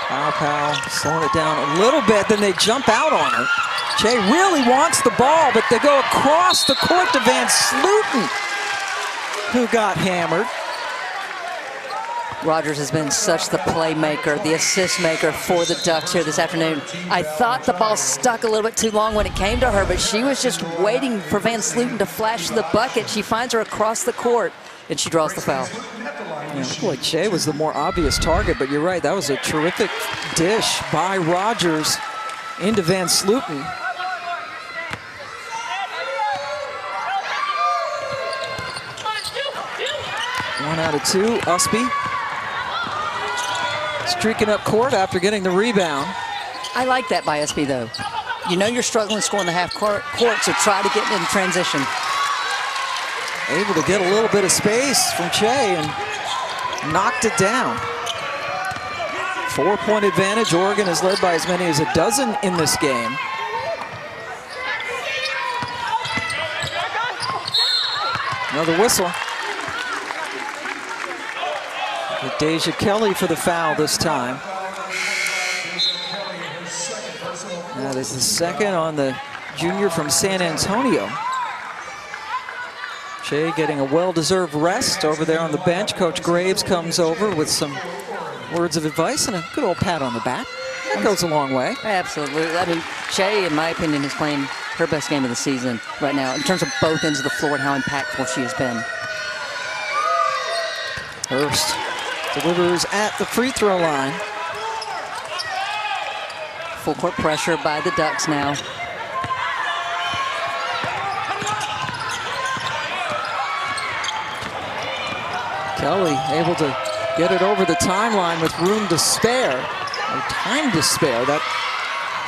Pow Pow slowing it down a little bit, then they jump out on her. Shea really wants the ball, but they go across the court to Van Slooten, who got hammered. Rogers has been such the playmaker, the assist maker for the Ducks here this afternoon. I thought the ball stuck a little bit too long when it came to her, but she was just waiting for Van Slooten to flash the bucket. She finds her across the court, and she draws the foul. Yeah, it looked like Shea was the more obvious target, but you're right, that was a terrific dish by Rogers into Van Slooten. One out of two, Usby streaking up court after getting the rebound. I like that by SB, though. You know you're struggling scoring the half court, so try to get in transition. Able to get a little bit of space from Shea and knocked it down. 4-point advantage. Oregon is led by as many as a dozen in this game. Another whistle. Deja Kelly for the foul this time. That is the second on the junior from San Antonio. Shea getting a well-deserved rest over there on the bench. Coach Graves comes over with some words of advice and a good old pat on the back. That goes a long way. Absolutely. I mean, Shea, in my opinion, is playing her best game of the season right now in terms of both ends of the floor and how impactful she has been. Hurst delivers at the free throw line. Full court pressure by the Ducks now. Kelly able to get it over the timeline with room to spare, or time to spare. That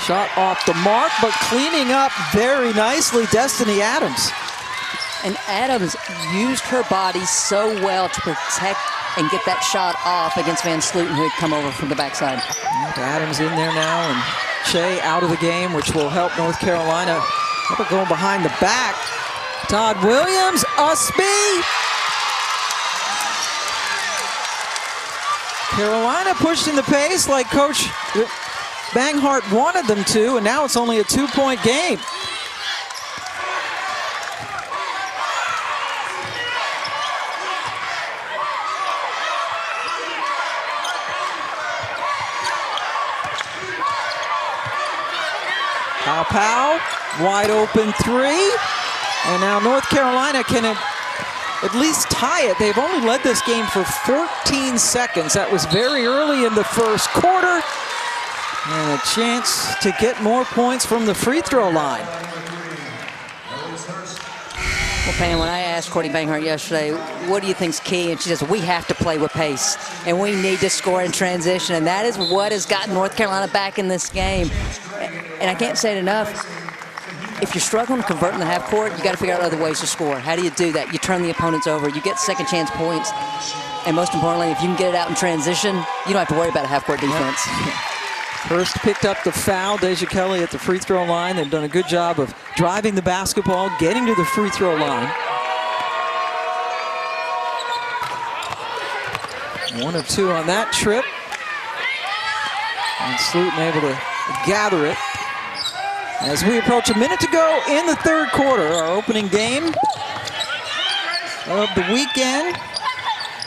shot off the mark, but cleaning up very nicely, Destiny Adams. And Adams used her body so well to protect and get that shot off against Van Slooten, who had come over from the backside. Adams in there now, and Shea out of the game, which will help North Carolina. How about going behind the back? Todd Williams, Usby. Carolina pushing the pace like Coach Banghart wanted them to, and now it's only a 2-point game. Pow Pow, wide open three. And now North Carolina can at least tie it. They've only led this game for 14 seconds. That was very early in the first quarter. And a chance to get more points from the free throw line. Well, Pam, when I asked Courtney Banghart yesterday, what do you think's key? And she says, we have to play with pace, and we need to score in transition. And that is what has gotten North Carolina back in this game. And I can't say it enough. If you're struggling to convert in the half court, you got to figure out other ways to score. How do you do that? You turn the opponents over. You get second chance points. And most importantly, if you can get it out in transition, you don't have to worry about a half court defense. Hurst picked up the foul. Deja Kelly at the free throw line. They've done a good job of driving the basketball, getting to the free throw line. 1 of 2 on that trip. And Slutin able to gather it. As we approach a minute to go in the third quarter, our opening game of the weekend.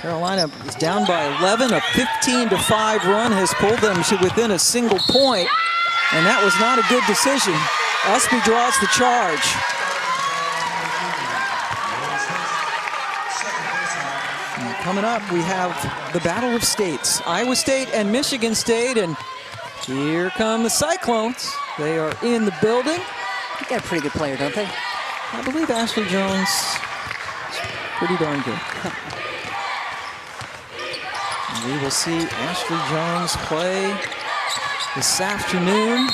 Carolina is down by 11. A 15-5 run has pulled them to within a single point, and that was not a good decision. Usby draws the charge. And coming up, we have the Battle of States, Iowa State and Michigan State, and here come the Cyclones. They are in the building. They got a pretty good player, don't they? I believe Ashley Jones is pretty darn good. We will see Ashley Jones play this afternoon.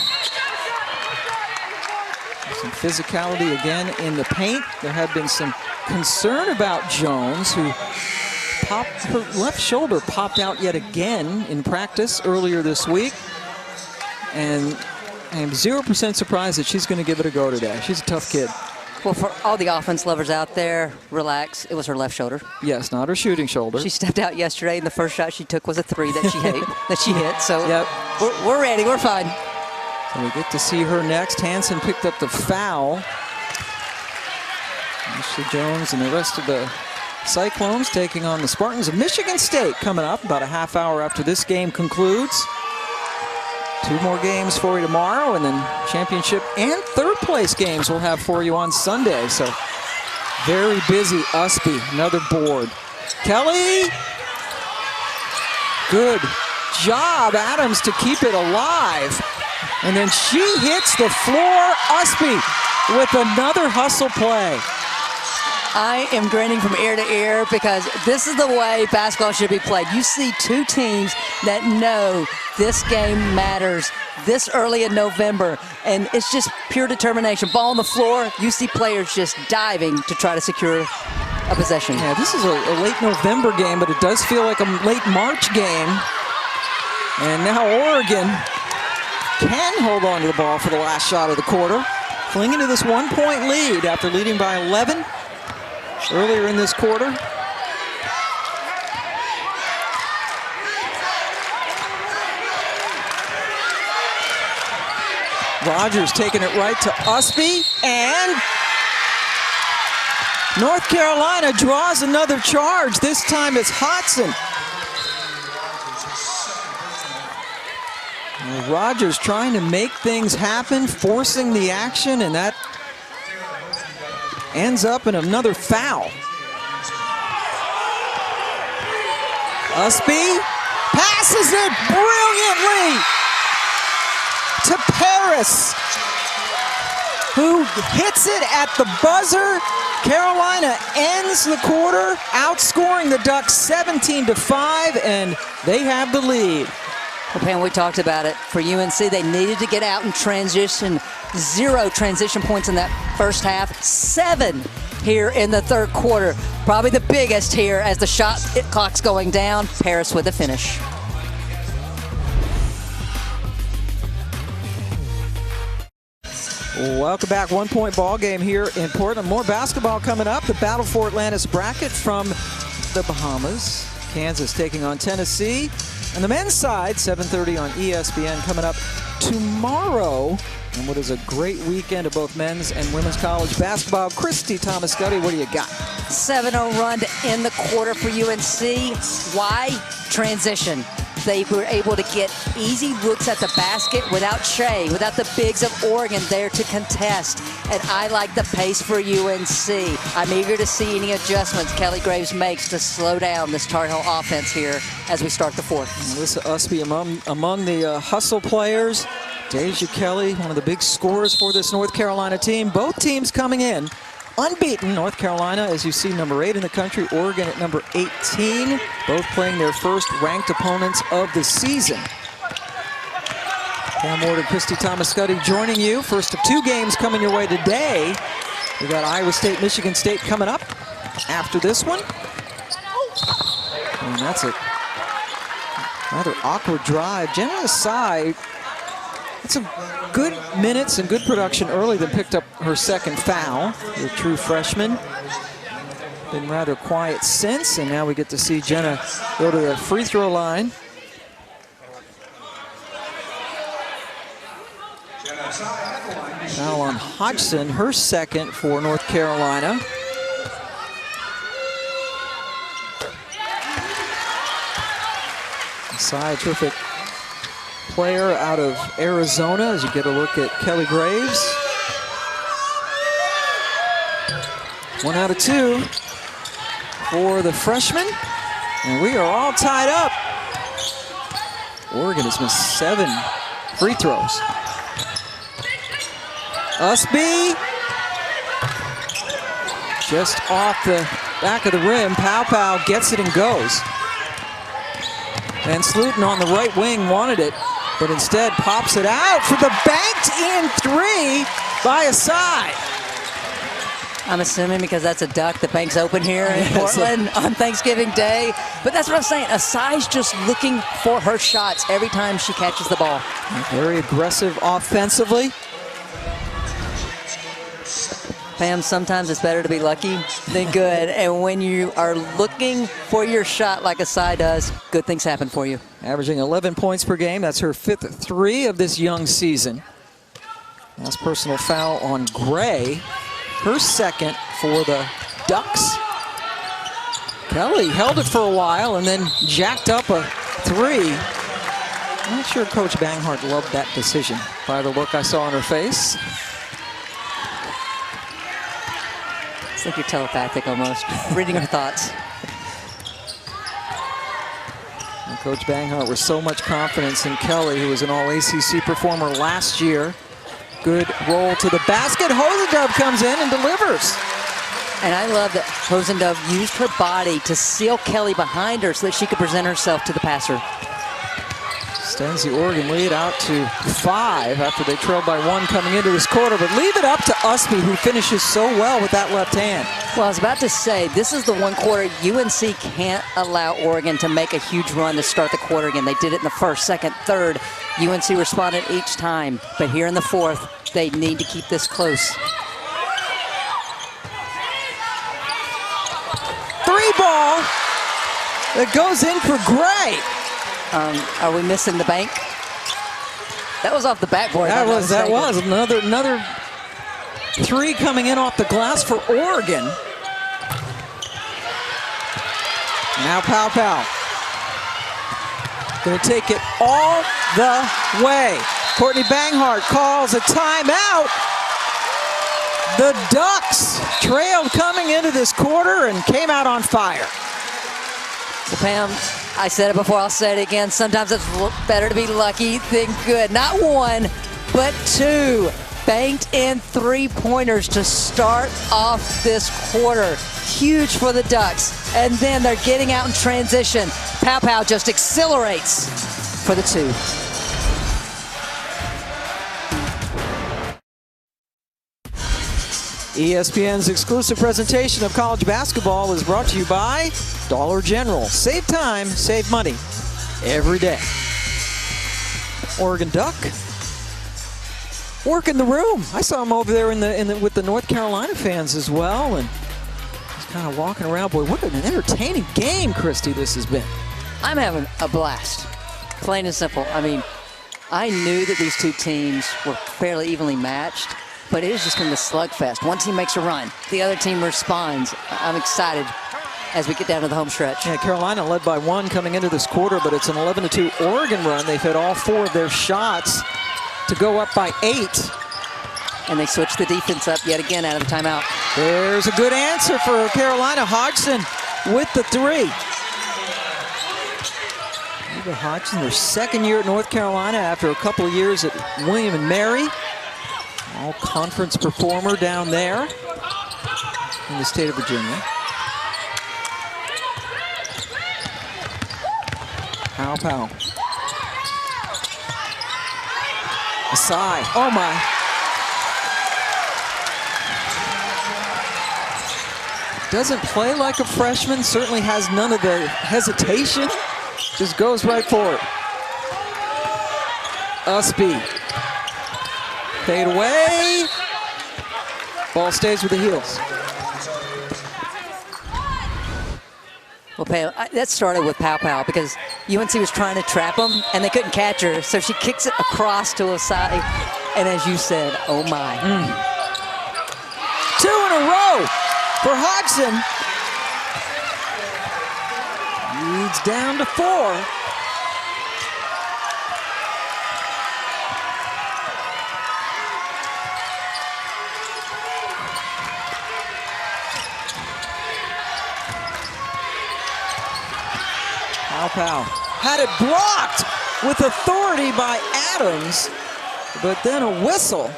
Some physicality again in the paint. There had been some concern about Jones, who her left shoulder popped out yet again in practice earlier this week. And I am 0% surprised that she's going to give it a go today. She's a tough kid. Well, for all the offense lovers out there, relax. It was her left shoulder. Yes, not her shooting shoulder. She stepped out yesterday, and the first shot she took was a 3 that she hit. So yep. we're ready. We're fine. So we get to see her next. Hansen picked up the foul. Ashley Jones and the rest of the Cyclones taking on the Spartans of Michigan State coming up about a half hour after this game concludes. 2 more games for you tomorrow, and then championship and third place games we'll have for you on Sunday. So very busy. Usby, another board. Kelly, good job, Adams, to keep it alive. And then she hits the floor. Usby with another hustle play. I am grinning from ear to ear because this is the way basketball should be played. You see 2 teams that know this game matters this early in November, and it's just pure determination. Ball on the floor, you see players just diving to try to secure a possession. Yeah, this is a late November game, but it does feel like a late March game. And now Oregon can hold on to the ball for the last shot of the quarter, clinging to this 1-point lead after leading by 11 earlier in this quarter. Rogers taking it right to Usby, and North Carolina draws another charge. This time it's Hodson. Well, Rogers trying to make things happen, forcing the action, and that ends up in another foul. Usby passes it brilliantly to Paris, who hits it at the buzzer. Carolina ends the quarter, outscoring the Ducks 17-5, and they have the lead. Well, Pam, we talked about it. For UNC, they needed to get out and transition. 0 transition points in that first half. 7 here in the third quarter. Probably the biggest here as the shot clock's going down. Paris with the finish. Welcome back. 1-point ball game here in Portland. More basketball coming up. The battle for Atlantis bracket from the Bahamas. Kansas taking on Tennessee. On the men's side, 7:30 on ESPN coming up tomorrow. And what is a great weekend of both men's and women's college basketball. Christy Thomas-Gutty, what do you got? 7-0 run to end the quarter for UNC. Why? Transition. They were able to get easy looks at the basket without Shea, without the bigs of Oregon there to contest. And I like the pace for UNC. I'm eager to see any adjustments Kelly Graves makes to slow down this Tar Heel offense here as we start the fourth. Melissa Usby among the hustle players. Deja Kelly, one of the big scorers for this North Carolina team. Both teams coming in unbeaten. North Carolina, as you see, number 8 in the country. Oregon at number 18. Both playing their first ranked opponents of the season. Pam Ward and Christy Thomas-Gutty joining you. First of 2 games coming your way today. We got Iowa State, Michigan State coming up after this one. And that's a rather awkward drive. Jenna Asai some good minutes and good production early, then picked up her second foul. The true freshman. Been rather quiet since, and now we get to see Jenna go to the free throw line. Foul on Hodgson, her second for North Carolina. Side terrific player out of Arizona as you get a look at Kelly Graves. 1 out of 2 for the freshman. And we are all tied up. Oregon has missed 7 free throws. Usby. Just off the back of the rim. Pow gets it and goes. And Slutin on the right wing wanted it, but instead pops it out for the banked in 3 by Asai. I'm assuming because that's a duck, the bank's open here in Portland on Thanksgiving Day. But that's what I'm saying. Asai's just looking for her shots every time she catches the ball. Very aggressive offensively. Pam, sometimes it's better to be lucky than good. And when you are looking for your shot like Asai does, good things happen for you. Averaging 11 points per game. That's her 5th 3 of this young season. Last personal foul on Gray. Her second for the Ducks. Kelly held it for a while and then jacked up a 3. I'm not sure Coach Banghart loved that decision by the look I saw on her face. It's like you're telepathic almost, reading her thoughts. And Coach Banghart with so much confidence in Kelly, who was an all-ACC performer last year. Good roll to the basket. Hosendove comes in and delivers. And I love that Hosendove used her body to seal Kelly behind her so that she could present herself to the passer. Extends the Oregon lead out to 5 after they trailed by 1 coming into this quarter, but leave it up to Usby, who finishes so well with that left hand. Well, I was about to say, this is the one quarter UNC can't allow Oregon to make a huge run to start the quarter again. They did it in the first, second, third. UNC responded each time, but here in the fourth, they need to keep this close. 3-ball that goes in for Gray. Are we missing the bank? That was off the backboard. That was another 3 coming in off the glass for Oregon. Now Pow. Gonna take it all the way. Courtney Banghart calls a timeout. The Ducks trailed coming into this quarter and came out on fire. Well, Pam, I said it before, I'll say it again. Sometimes it's better to be lucky than good. Not 1, but 2 banked in 3-pointers to start off this quarter. Huge for the Ducks. And then they're getting out in transition. Pow just accelerates for the 2. ESPN's exclusive presentation of college basketball is brought to you by Dollar General. Save time, save money every day. Oregon Duck working the room. I saw him over there with the North Carolina fans as well, and he's kind of walking around. Boy, what an entertaining game, Christy, this has been. I'm having a blast, plain and simple. I mean, I knew that these two teams were fairly evenly matched, but it is just going to be a slugfest. One team makes a run, the other team responds. I'm excited as we get down to the home stretch. Yeah, Carolina led by 1 coming into this quarter, but it's an 11-2 Oregon run. They've hit all 4 of their shots to go up by 8. And they switch the defense up yet again out of the timeout. There's a good answer for Carolina. Hodgson with the 3. Eva Hodgson, their second year at North Carolina after a couple of years at William & Mary. All-conference performer down there in the state of Virginia. Pow. Asai. Oh, my. Doesn't play like a freshman. Certainly has none of the hesitation. Just goes right for it. Usby Fade away. Ball stays with the heels. Well, that started with Pow Pow because UNC was trying to trap them and they couldn't catch her. So she kicks it across to a side. And as you said, oh my. 2 in a row for Hodgson. Leads down to 4. Pow had it blocked with authority by Adams, but then a whistle.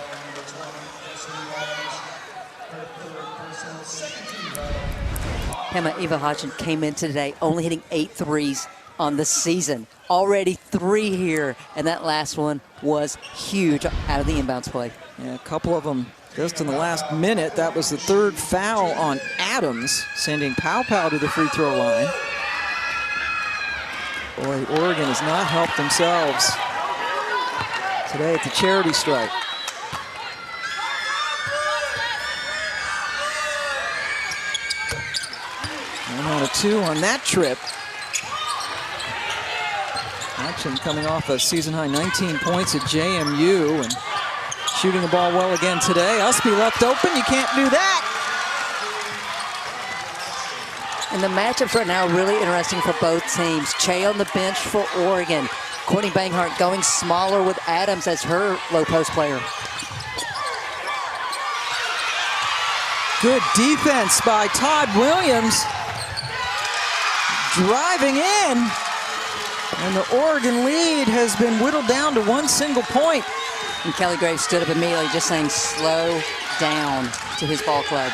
Eva Hodgson came in today only hitting 8 threes on the season. Already 3 here, and that last one was huge out of the inbounds play. Yeah, a couple of them just in the last minute. That was the 3rd foul on Adams, sending Pow to the free throw line. Boy, Oregon has not helped themselves today at the charity stripe. 1 on a 2 on that trip. Hodgson coming off a season-high 19 points at JMU and shooting the ball well again today. Usby left open, you can't do that. And the matchups right now are really interesting for both teams. Che on the bench for Oregon. Courtney Banghart going smaller with Adams as her low post player. Good defense by Todd Williams. Driving in. And the Oregon lead has been whittled down to 1 single point. And Kelly Graves stood up immediately just saying slow down to his ball club.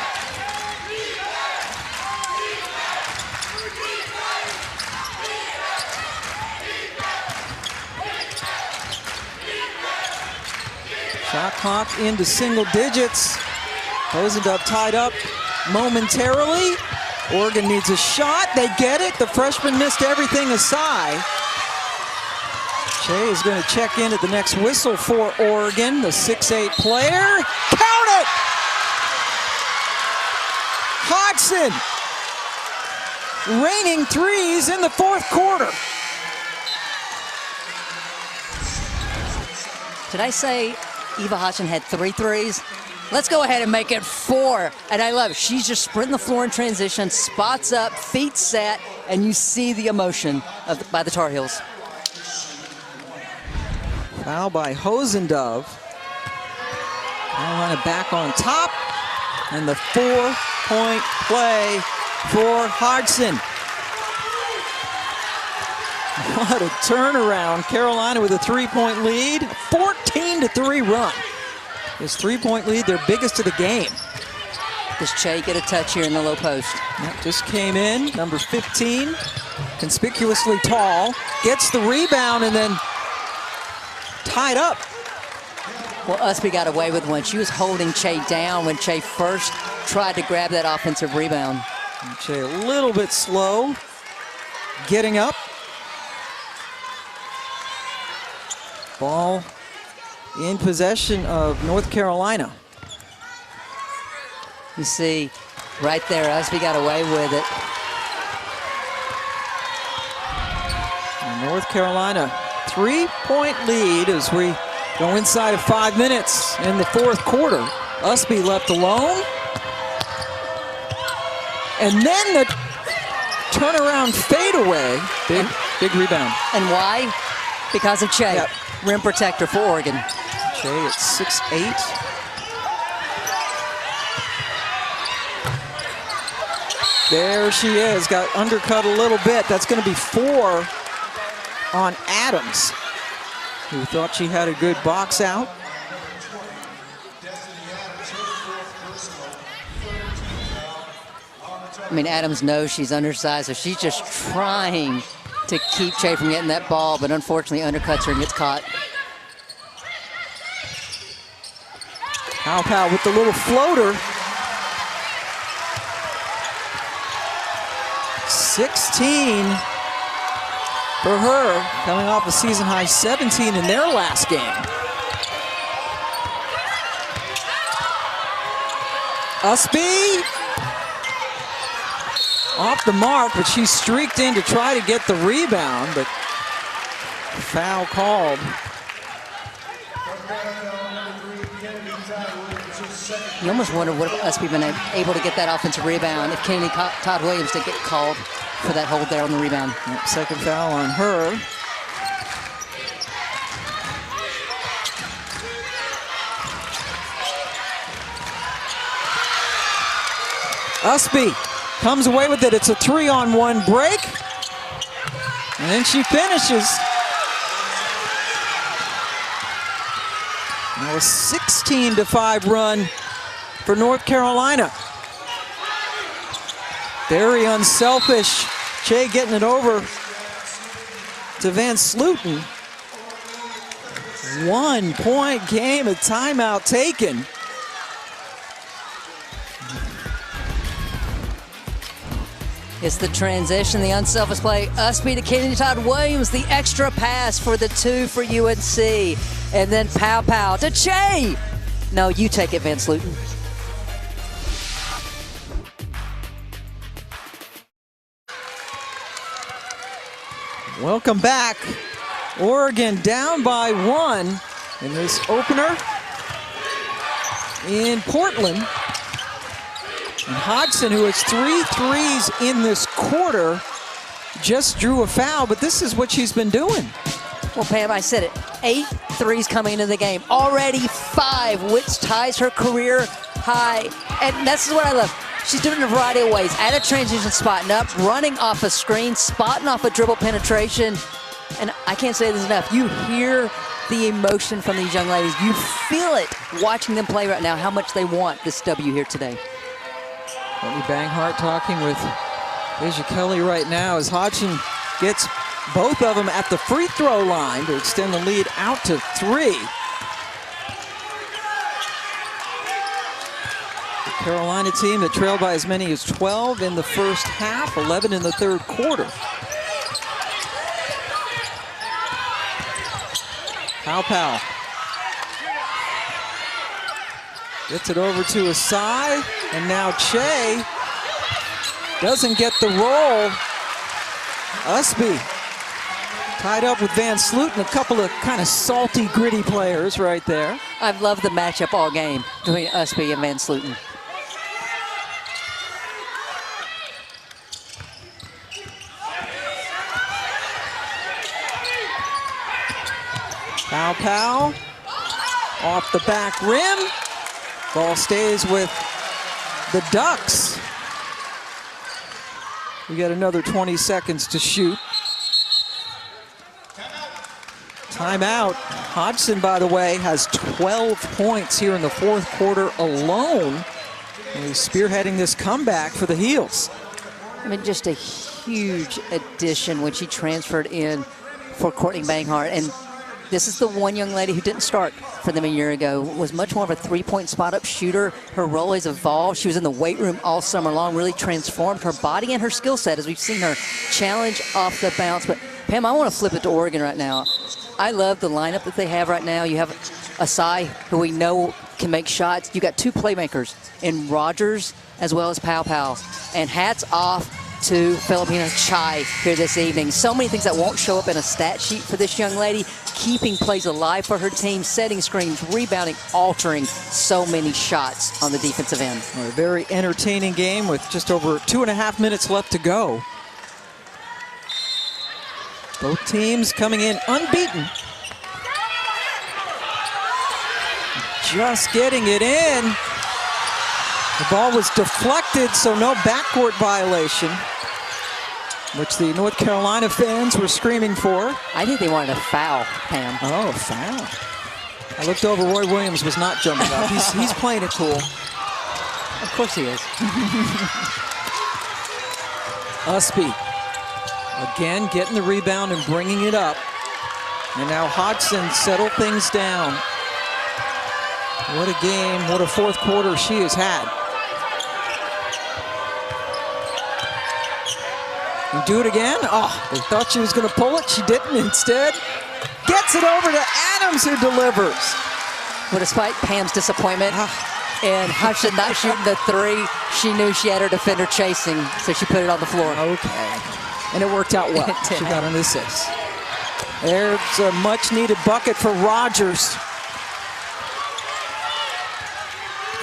Shot clock into single digits. Rosendub tied up momentarily. Oregon needs a shot. They get it. The freshman missed everything aside. Che is going to check in at the next whistle for Oregon, the 6'8" player. Count it! Hodgson raining threes in the 4th quarter. Did I say Eva Hodgson had 3 threes? Let's go ahead and make it 4. And I love it. She's just sprinting the floor in transition, spots up, feet set, and you see the emotion by the Tar Heels. Foul by Hosendove. Carolina back on top. And the 4-point play for Hodgson. What a turnaround. Carolina with a 3-point lead. 14-3 run. This 3-point lead, their biggest of the game. Does Che get a touch here in the low post? That just came in, number 15. Conspicuously tall. Gets the rebound and then tied up. Well, Usby got away with one. She was holding Che down when Che first tried to grab that offensive rebound. And Che a little bit slow getting up. Ball in possession of North Carolina. You see right there, Usby got away with it. And North Carolina 3-point lead as we go inside of 5 minutes in the 4th quarter. Usby left alone. And then the turnaround fadeaway. Big rebound. And why? Because of Che. Yep. Rim protector for Oregon. Che at 6'8". There she is, got undercut a little bit. That's going to be 4 on Adams, who thought she had a good box out. I mean, Adams knows she's undersized, so she's just trying to keep Che from getting that ball, but unfortunately undercuts her and gets caught. Pow with the little floater. 16 for her, coming off a season high 17 in their last game. Usby off the mark, but she streaked in to try to get the rebound, but foul called. You almost wonder would Usby been able to get that offensive rebound if Kennedy Todd Williams did get called for that hold there on the rebound. Yep, second foul on her. Usby comes away with it. It's a 3-on-1 break. And then she finishes. Now a 16-5 run for North Carolina. Very unselfish. Che getting it over to Van Sluten. 1 point game, a timeout taken. It's the transition, the unselfish play. Usby to Kennedy Todd Williams, the extra pass for the 2 for UNC. And then pow to Che. No, you take it, Van Sluten. Welcome back. Oregon down by 1 in this opener in Portland. And Hodgson, who has 3 threes in this quarter, just drew a foul, but this is what she's been doing. Well, Pam, I said it. 8 threes coming into the game. Already 5, which ties her career high. And this is what I love. She's doing it in a variety of ways. At a transition, spotting up, running off a screen, spotting off a dribble penetration. And I can't say this enough. You hear the emotion from these young ladies. You feel it watching them play right now, how much they want this W here today. Courtney Banghart talking with Asia Kelly right now as Hodgson gets both of them at the free throw line to extend the lead out to 3. The Carolina team that trailed by as many as 12 in the first half, 11 in the third quarter. Powell gets it over to Asai, and now Che doesn't get the roll. Usby tied up with Van Sluten, a couple of kind of salty, gritty players right there. I've loved the matchup all game between Usby and Van Sluten. Powell off the back rim. Ball stays with the Ducks. We got another 20 seconds to shoot. Timeout. Hodgson, by the way, has 12 points here in the fourth quarter alone. And he's spearheading this comeback for the Heels. I mean, just a huge addition when she transferred in for Courtney Banghart. And this is the one young lady who didn't start for them a year ago, was much more of a three-point spot-up shooter. Her role has evolved. She was in the weight room all summer long, really transformed her body and her skill set as we've seen her challenge off the bounce. But, Pam, I want to flip it to Oregon right now. I love the lineup that they have right now. You have Asai, who we know can make shots. You got 2 playmakers in Rogers as well as Powell. And hats off to Filipina Chai here this evening. So many things that won't show up in a stat sheet for this young lady. Keeping plays alive for her team, setting screens, rebounding, altering so many shots on the defensive end. A very entertaining game with just over 2.5 minutes left to go. Both teams coming in unbeaten. Just getting it in. The ball was deflected, so no backcourt violation, which the North Carolina fans were screaming for. I think they wanted a foul, Pam. Oh, foul. I looked over, Roy Williams was not jumping up. He's playing it cool. Of course he is. Usby, again, getting the rebound and bringing it up. And now Hodgson settled things down. What a game, what a fourth quarter she has had. And do it again? Oh, they thought she was going to pull it. She didn't. Instead, gets it over to Adams, who delivers. Well, despite Pam's disappointment, And Hodgson not shooting the three. She knew she had her defender chasing, so she put it on the floor. Okay. And it worked out well. It did. She got an assist. There's a much-needed bucket for Rogers.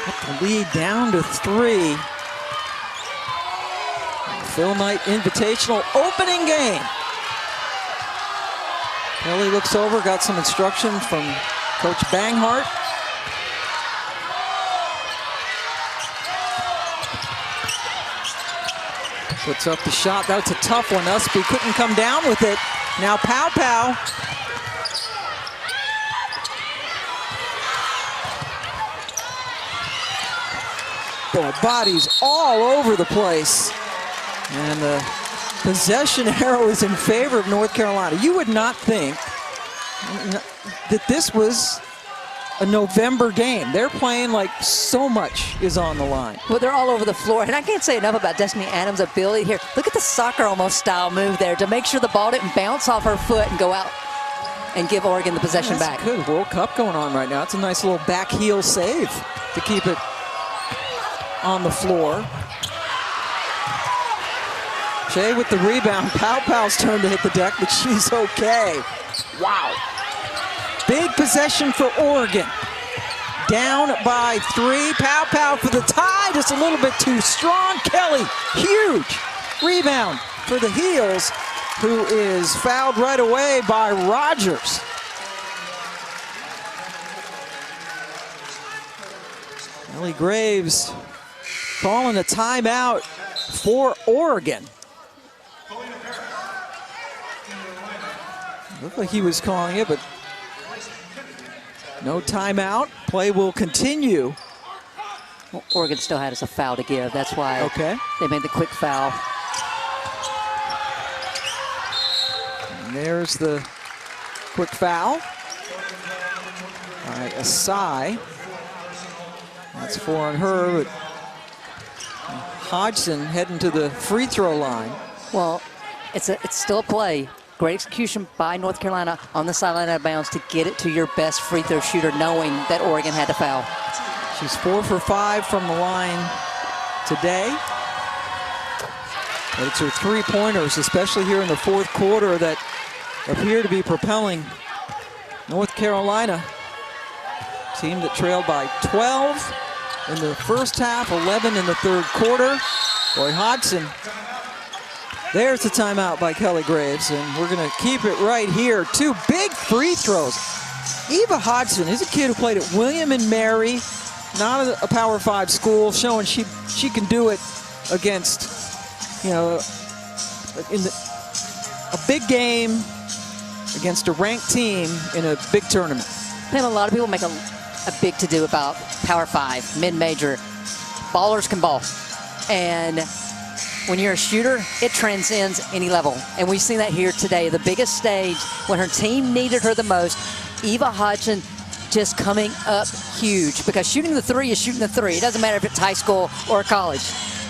Cut the lead down to 3. Phil Knight Invitational opening game. Kelly looks over, got some instruction from Coach Banghart. Puts up the shot. That's a tough one. Usby couldn't come down with it. Now Pow Pow. Boy, bodies all over the place. And the possession arrow is in favor of North Carolina. You would not think that this was a November game. They're playing like so much is on the line. Well, they're all over the floor. And I can't say enough about Destiny Adams' ability here. Look at the soccer almost style move there to make sure the ball didn't bounce off her foot and go out and give Oregon the possession back. Good World Cup going on right now. It's a nice little back heel save to keep it on the floor. Shea with the rebound. Pow Pow's turn to hit the deck, but she's okay. Wow. Big possession for Oregon. Down by 3. Pow Pow for the tie. Just a little bit too strong. Kelly, huge rebound for the Heels, who is fouled right away by Rogers. Kelly Graves calling a timeout for Oregon. Looked like he was calling it, but no timeout. Play will continue. Well, Oregon still had us a foul to give. That's why they made the quick foul. And there's the quick foul by Asai. That's 4 on her, but Hodgson heading to the free throw line. Well, it's still a play. Great execution by North Carolina on the sideline out of bounds to get it to your best free throw shooter, knowing that Oregon had to foul. She's 4 for 5 from the line today. But it's her three-pointers, especially here in the fourth quarter, that appear to be propelling North Carolina. Team that trailed by 12 in the first half, 11 in the third quarter. Boy, Hodgson. There's the timeout by Kelly Graves, and we're going to keep it right here. 2 big free throws. Eva Hodgson is a kid who played at William and Mary, not a Power 5 school, showing she can do it against, you know, a big game against a ranked team in a big tournament. And a lot of people make a big to-do about Power 5, mid-major. Ballers can ball. And when you're a shooter, it transcends any level. And we've seen that here today. The biggest stage, when her team needed her the most, Eva Hodgson just coming up huge. Because shooting the three is shooting the three. It doesn't matter if it's high school or college.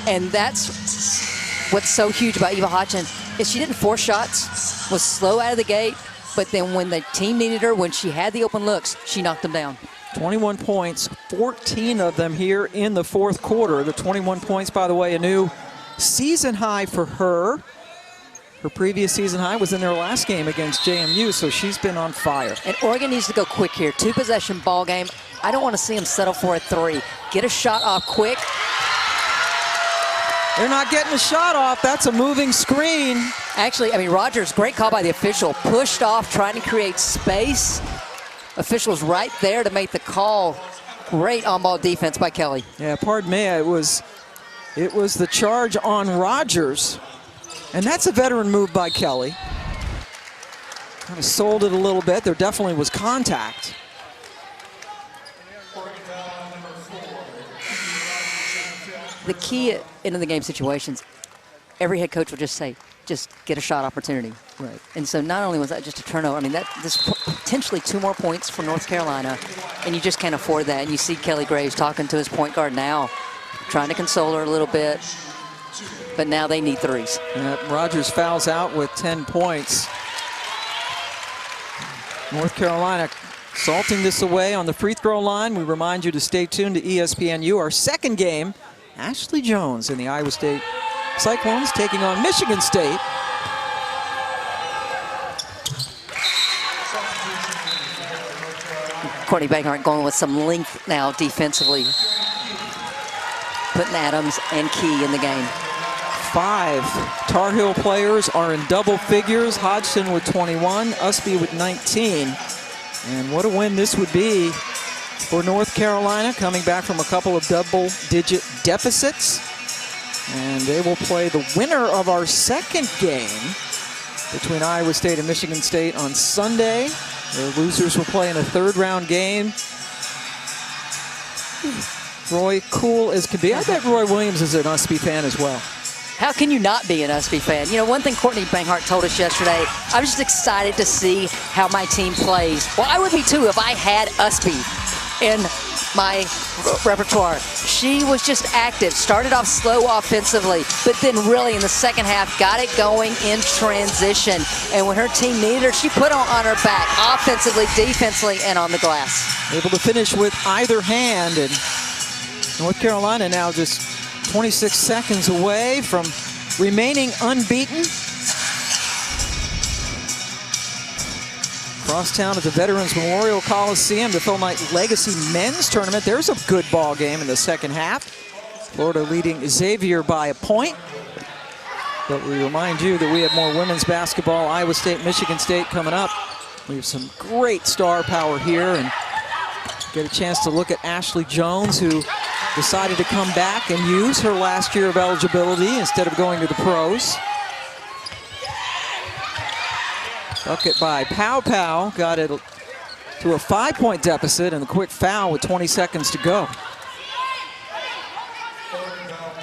And that's what's so huge about Eva Hodgson, is she didn't force shots, was slow out of the gate, but then when the team needed her, when she had the open looks, she knocked them down. 21 points, 14 of them here in the fourth quarter. The 21 points, by the way, a new season high for her. Her previous season high was in their last game against JMU, so she's been on fire. And Oregon needs to go quick here. 2-possession ball game. I don't want to see them settle for a 3. Get a shot off quick. They're not getting a shot off. That's a moving screen. Actually, I mean, Rogers, great call by the official. Pushed off, trying to create space. Officials right there to make the call. Great on-ball defense by Kelly. Yeah, pardon me. It was the charge on Rogers. And that's a veteran move by Kelly. Kind of sold it a little bit. There definitely was contact. The key in the game situations, every head coach will just say, just get a shot opportunity. Right. And so not only was that just a turnover, I mean, this potentially 2 more points for North Carolina, and you just can't afford that. And you see Kelly Graves talking to his point guard now, trying to console her a little bit, but now they need 3s. Rogers fouls out with 10 points. North Carolina salting this away on the free throw line. We remind you to stay tuned to ESPNU. Our second game, Ashley Jones and the Iowa State Cyclones taking on Michigan State. Courtney Banghart going with some length now defensively, putting Adams and Key in the game. 5 Tar Heel players are in double figures. Hodgson with 21, Usby with 19. And what a win this would be for North Carolina, coming back from a couple of double-digit deficits. And they will play the winner of our second game between Iowa State and Michigan State on Sunday. The losers will play in a third-round game. Roy, cool as can be. I bet Roy Williams is an Usby fan as well. How can you not be an Usby fan? You know, one thing Courtney Banghart told us yesterday, I was just excited to see how my team plays. Well, I would be too if I had Usby in my repertoire. She was just active, started off slow offensively, but then really in the second half got it going in transition. And when her team needed her, she put on her back, offensively, defensively, and on the glass. Able to finish with either hand, and North Carolina now just 26 seconds away from remaining unbeaten. Crosstown at the Veterans Memorial Coliseum, the Phil Knight Legacy Men's Tournament. There's a good ball game in the second half. Florida leading Xavier by a point. But we remind you that we have more women's basketball, Iowa State, Michigan State coming up. We have some great star power here, and get a chance to look at Ashley Jones, who decided to come back and use her last year of eligibility instead of going to the pros. Bucket by Pow Pow, got it to a 5-point deficit, and a quick foul with 20 seconds to go.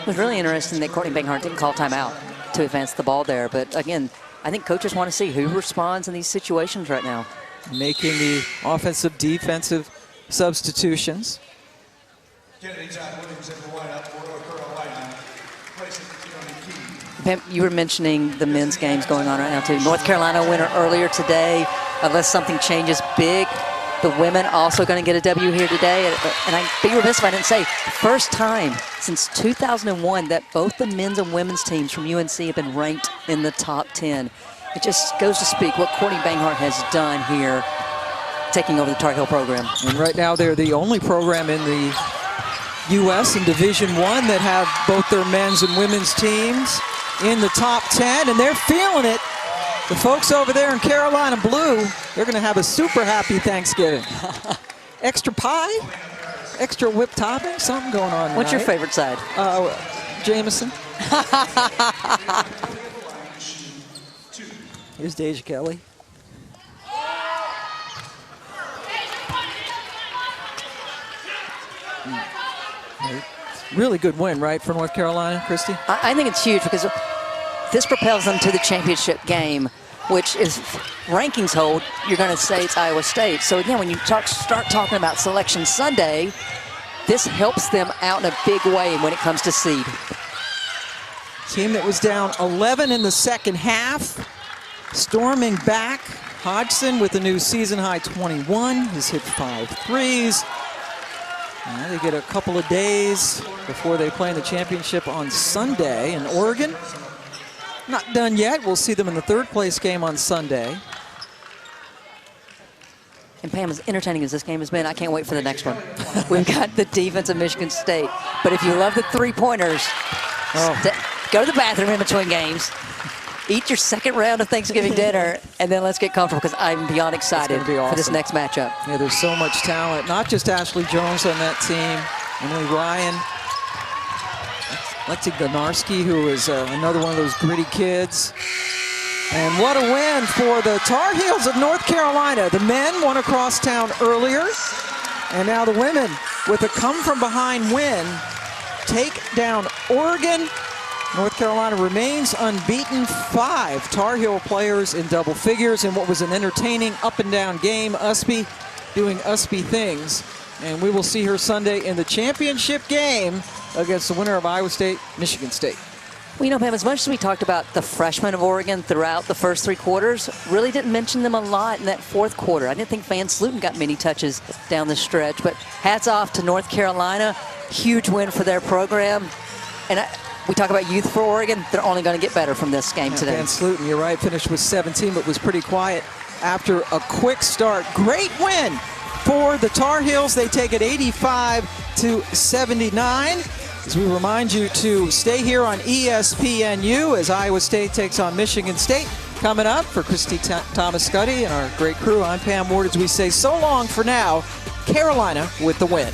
It was really interesting that Courtney Banghart didn't call timeout to advance the ball there. But again, I think coaches want to see who responds in these situations right now. Making the offensive, defensive substitutions. Pam, you were mentioning the men's games going on right now too. North Carolina winner earlier today. Unless something changes big, the women also going to get a W here today. And I'd be remiss if I didn't say, first time since 2001 that both the men's and women's teams from UNC have been ranked in the top 10. It just goes to speak what Courtney Banghart has done here, taking over the Tar Heel program. And right now they're the only program in the U.S. in Division I that have both their men's and women's teams in the top 10, and they're feeling it. The folks over there in Carolina Blue, they're going to have a super happy Thanksgiving. Extra pie, extra whipped topping, something going on. What's your favorite side? Jameson. Here's Deja Kelly. Really good win, right, for North Carolina, Christy? I think it's huge because this propels them to the championship game, which is rankings hold, you're going to say it's Iowa State. So again, when you start talking about Selection Sunday, this helps them out in a big way when it comes to seed. Team that was down 11 in the second half, storming back. Hodgson with a new season-high 21. Has hit 5 threes. Now they get a couple of days before they play in the championship on Sunday in Oregon. Not done yet. We'll see them in the third-place game on Sunday. And Pam, as entertaining as this game has been, I can't wait for the next one. We've got the defense of Michigan State. But if you love the three-pointers, go to the bathroom in between games, eat your second round of Thanksgiving dinner, and then let's get comfortable because I'm beyond excited for this next matchup. Yeah, there's so much talent. Not just Ashley Jones on that team, Emily Ryan, Lexi Gonarski, who is another one of those gritty kids. And what a win for the Tar Heels of North Carolina. The men won across town earlier, and now the women, with a come-from-behind win, take down Oregon. North Carolina remains unbeaten. 5 Tar Heel players in double figures in what was an entertaining up-and-down game. Usby doing Usby things. And we will see her Sunday in the championship game against the winner of Iowa State, Michigan State. Well, you know, Pam, as much as we talked about the freshmen of Oregon throughout the first 3 quarters, really didn't mention them a lot in that 4th quarter. I didn't think Van Sluten got many touches down the stretch, but hats off to North Carolina. Huge win for their program. And we talk about youth for Oregon. They're only going to get better from this game today. Van Sluten, you're right, finished with 17, but was pretty quiet after a quick start. Great win for the Tar Heels. They take it 85-79. As we remind you to stay here on ESPNU as Iowa State takes on Michigan State. Coming up for Christy Thomas-Scuddy and our great crew, I'm Pam Ward, as we say so long for now. Carolina with the win.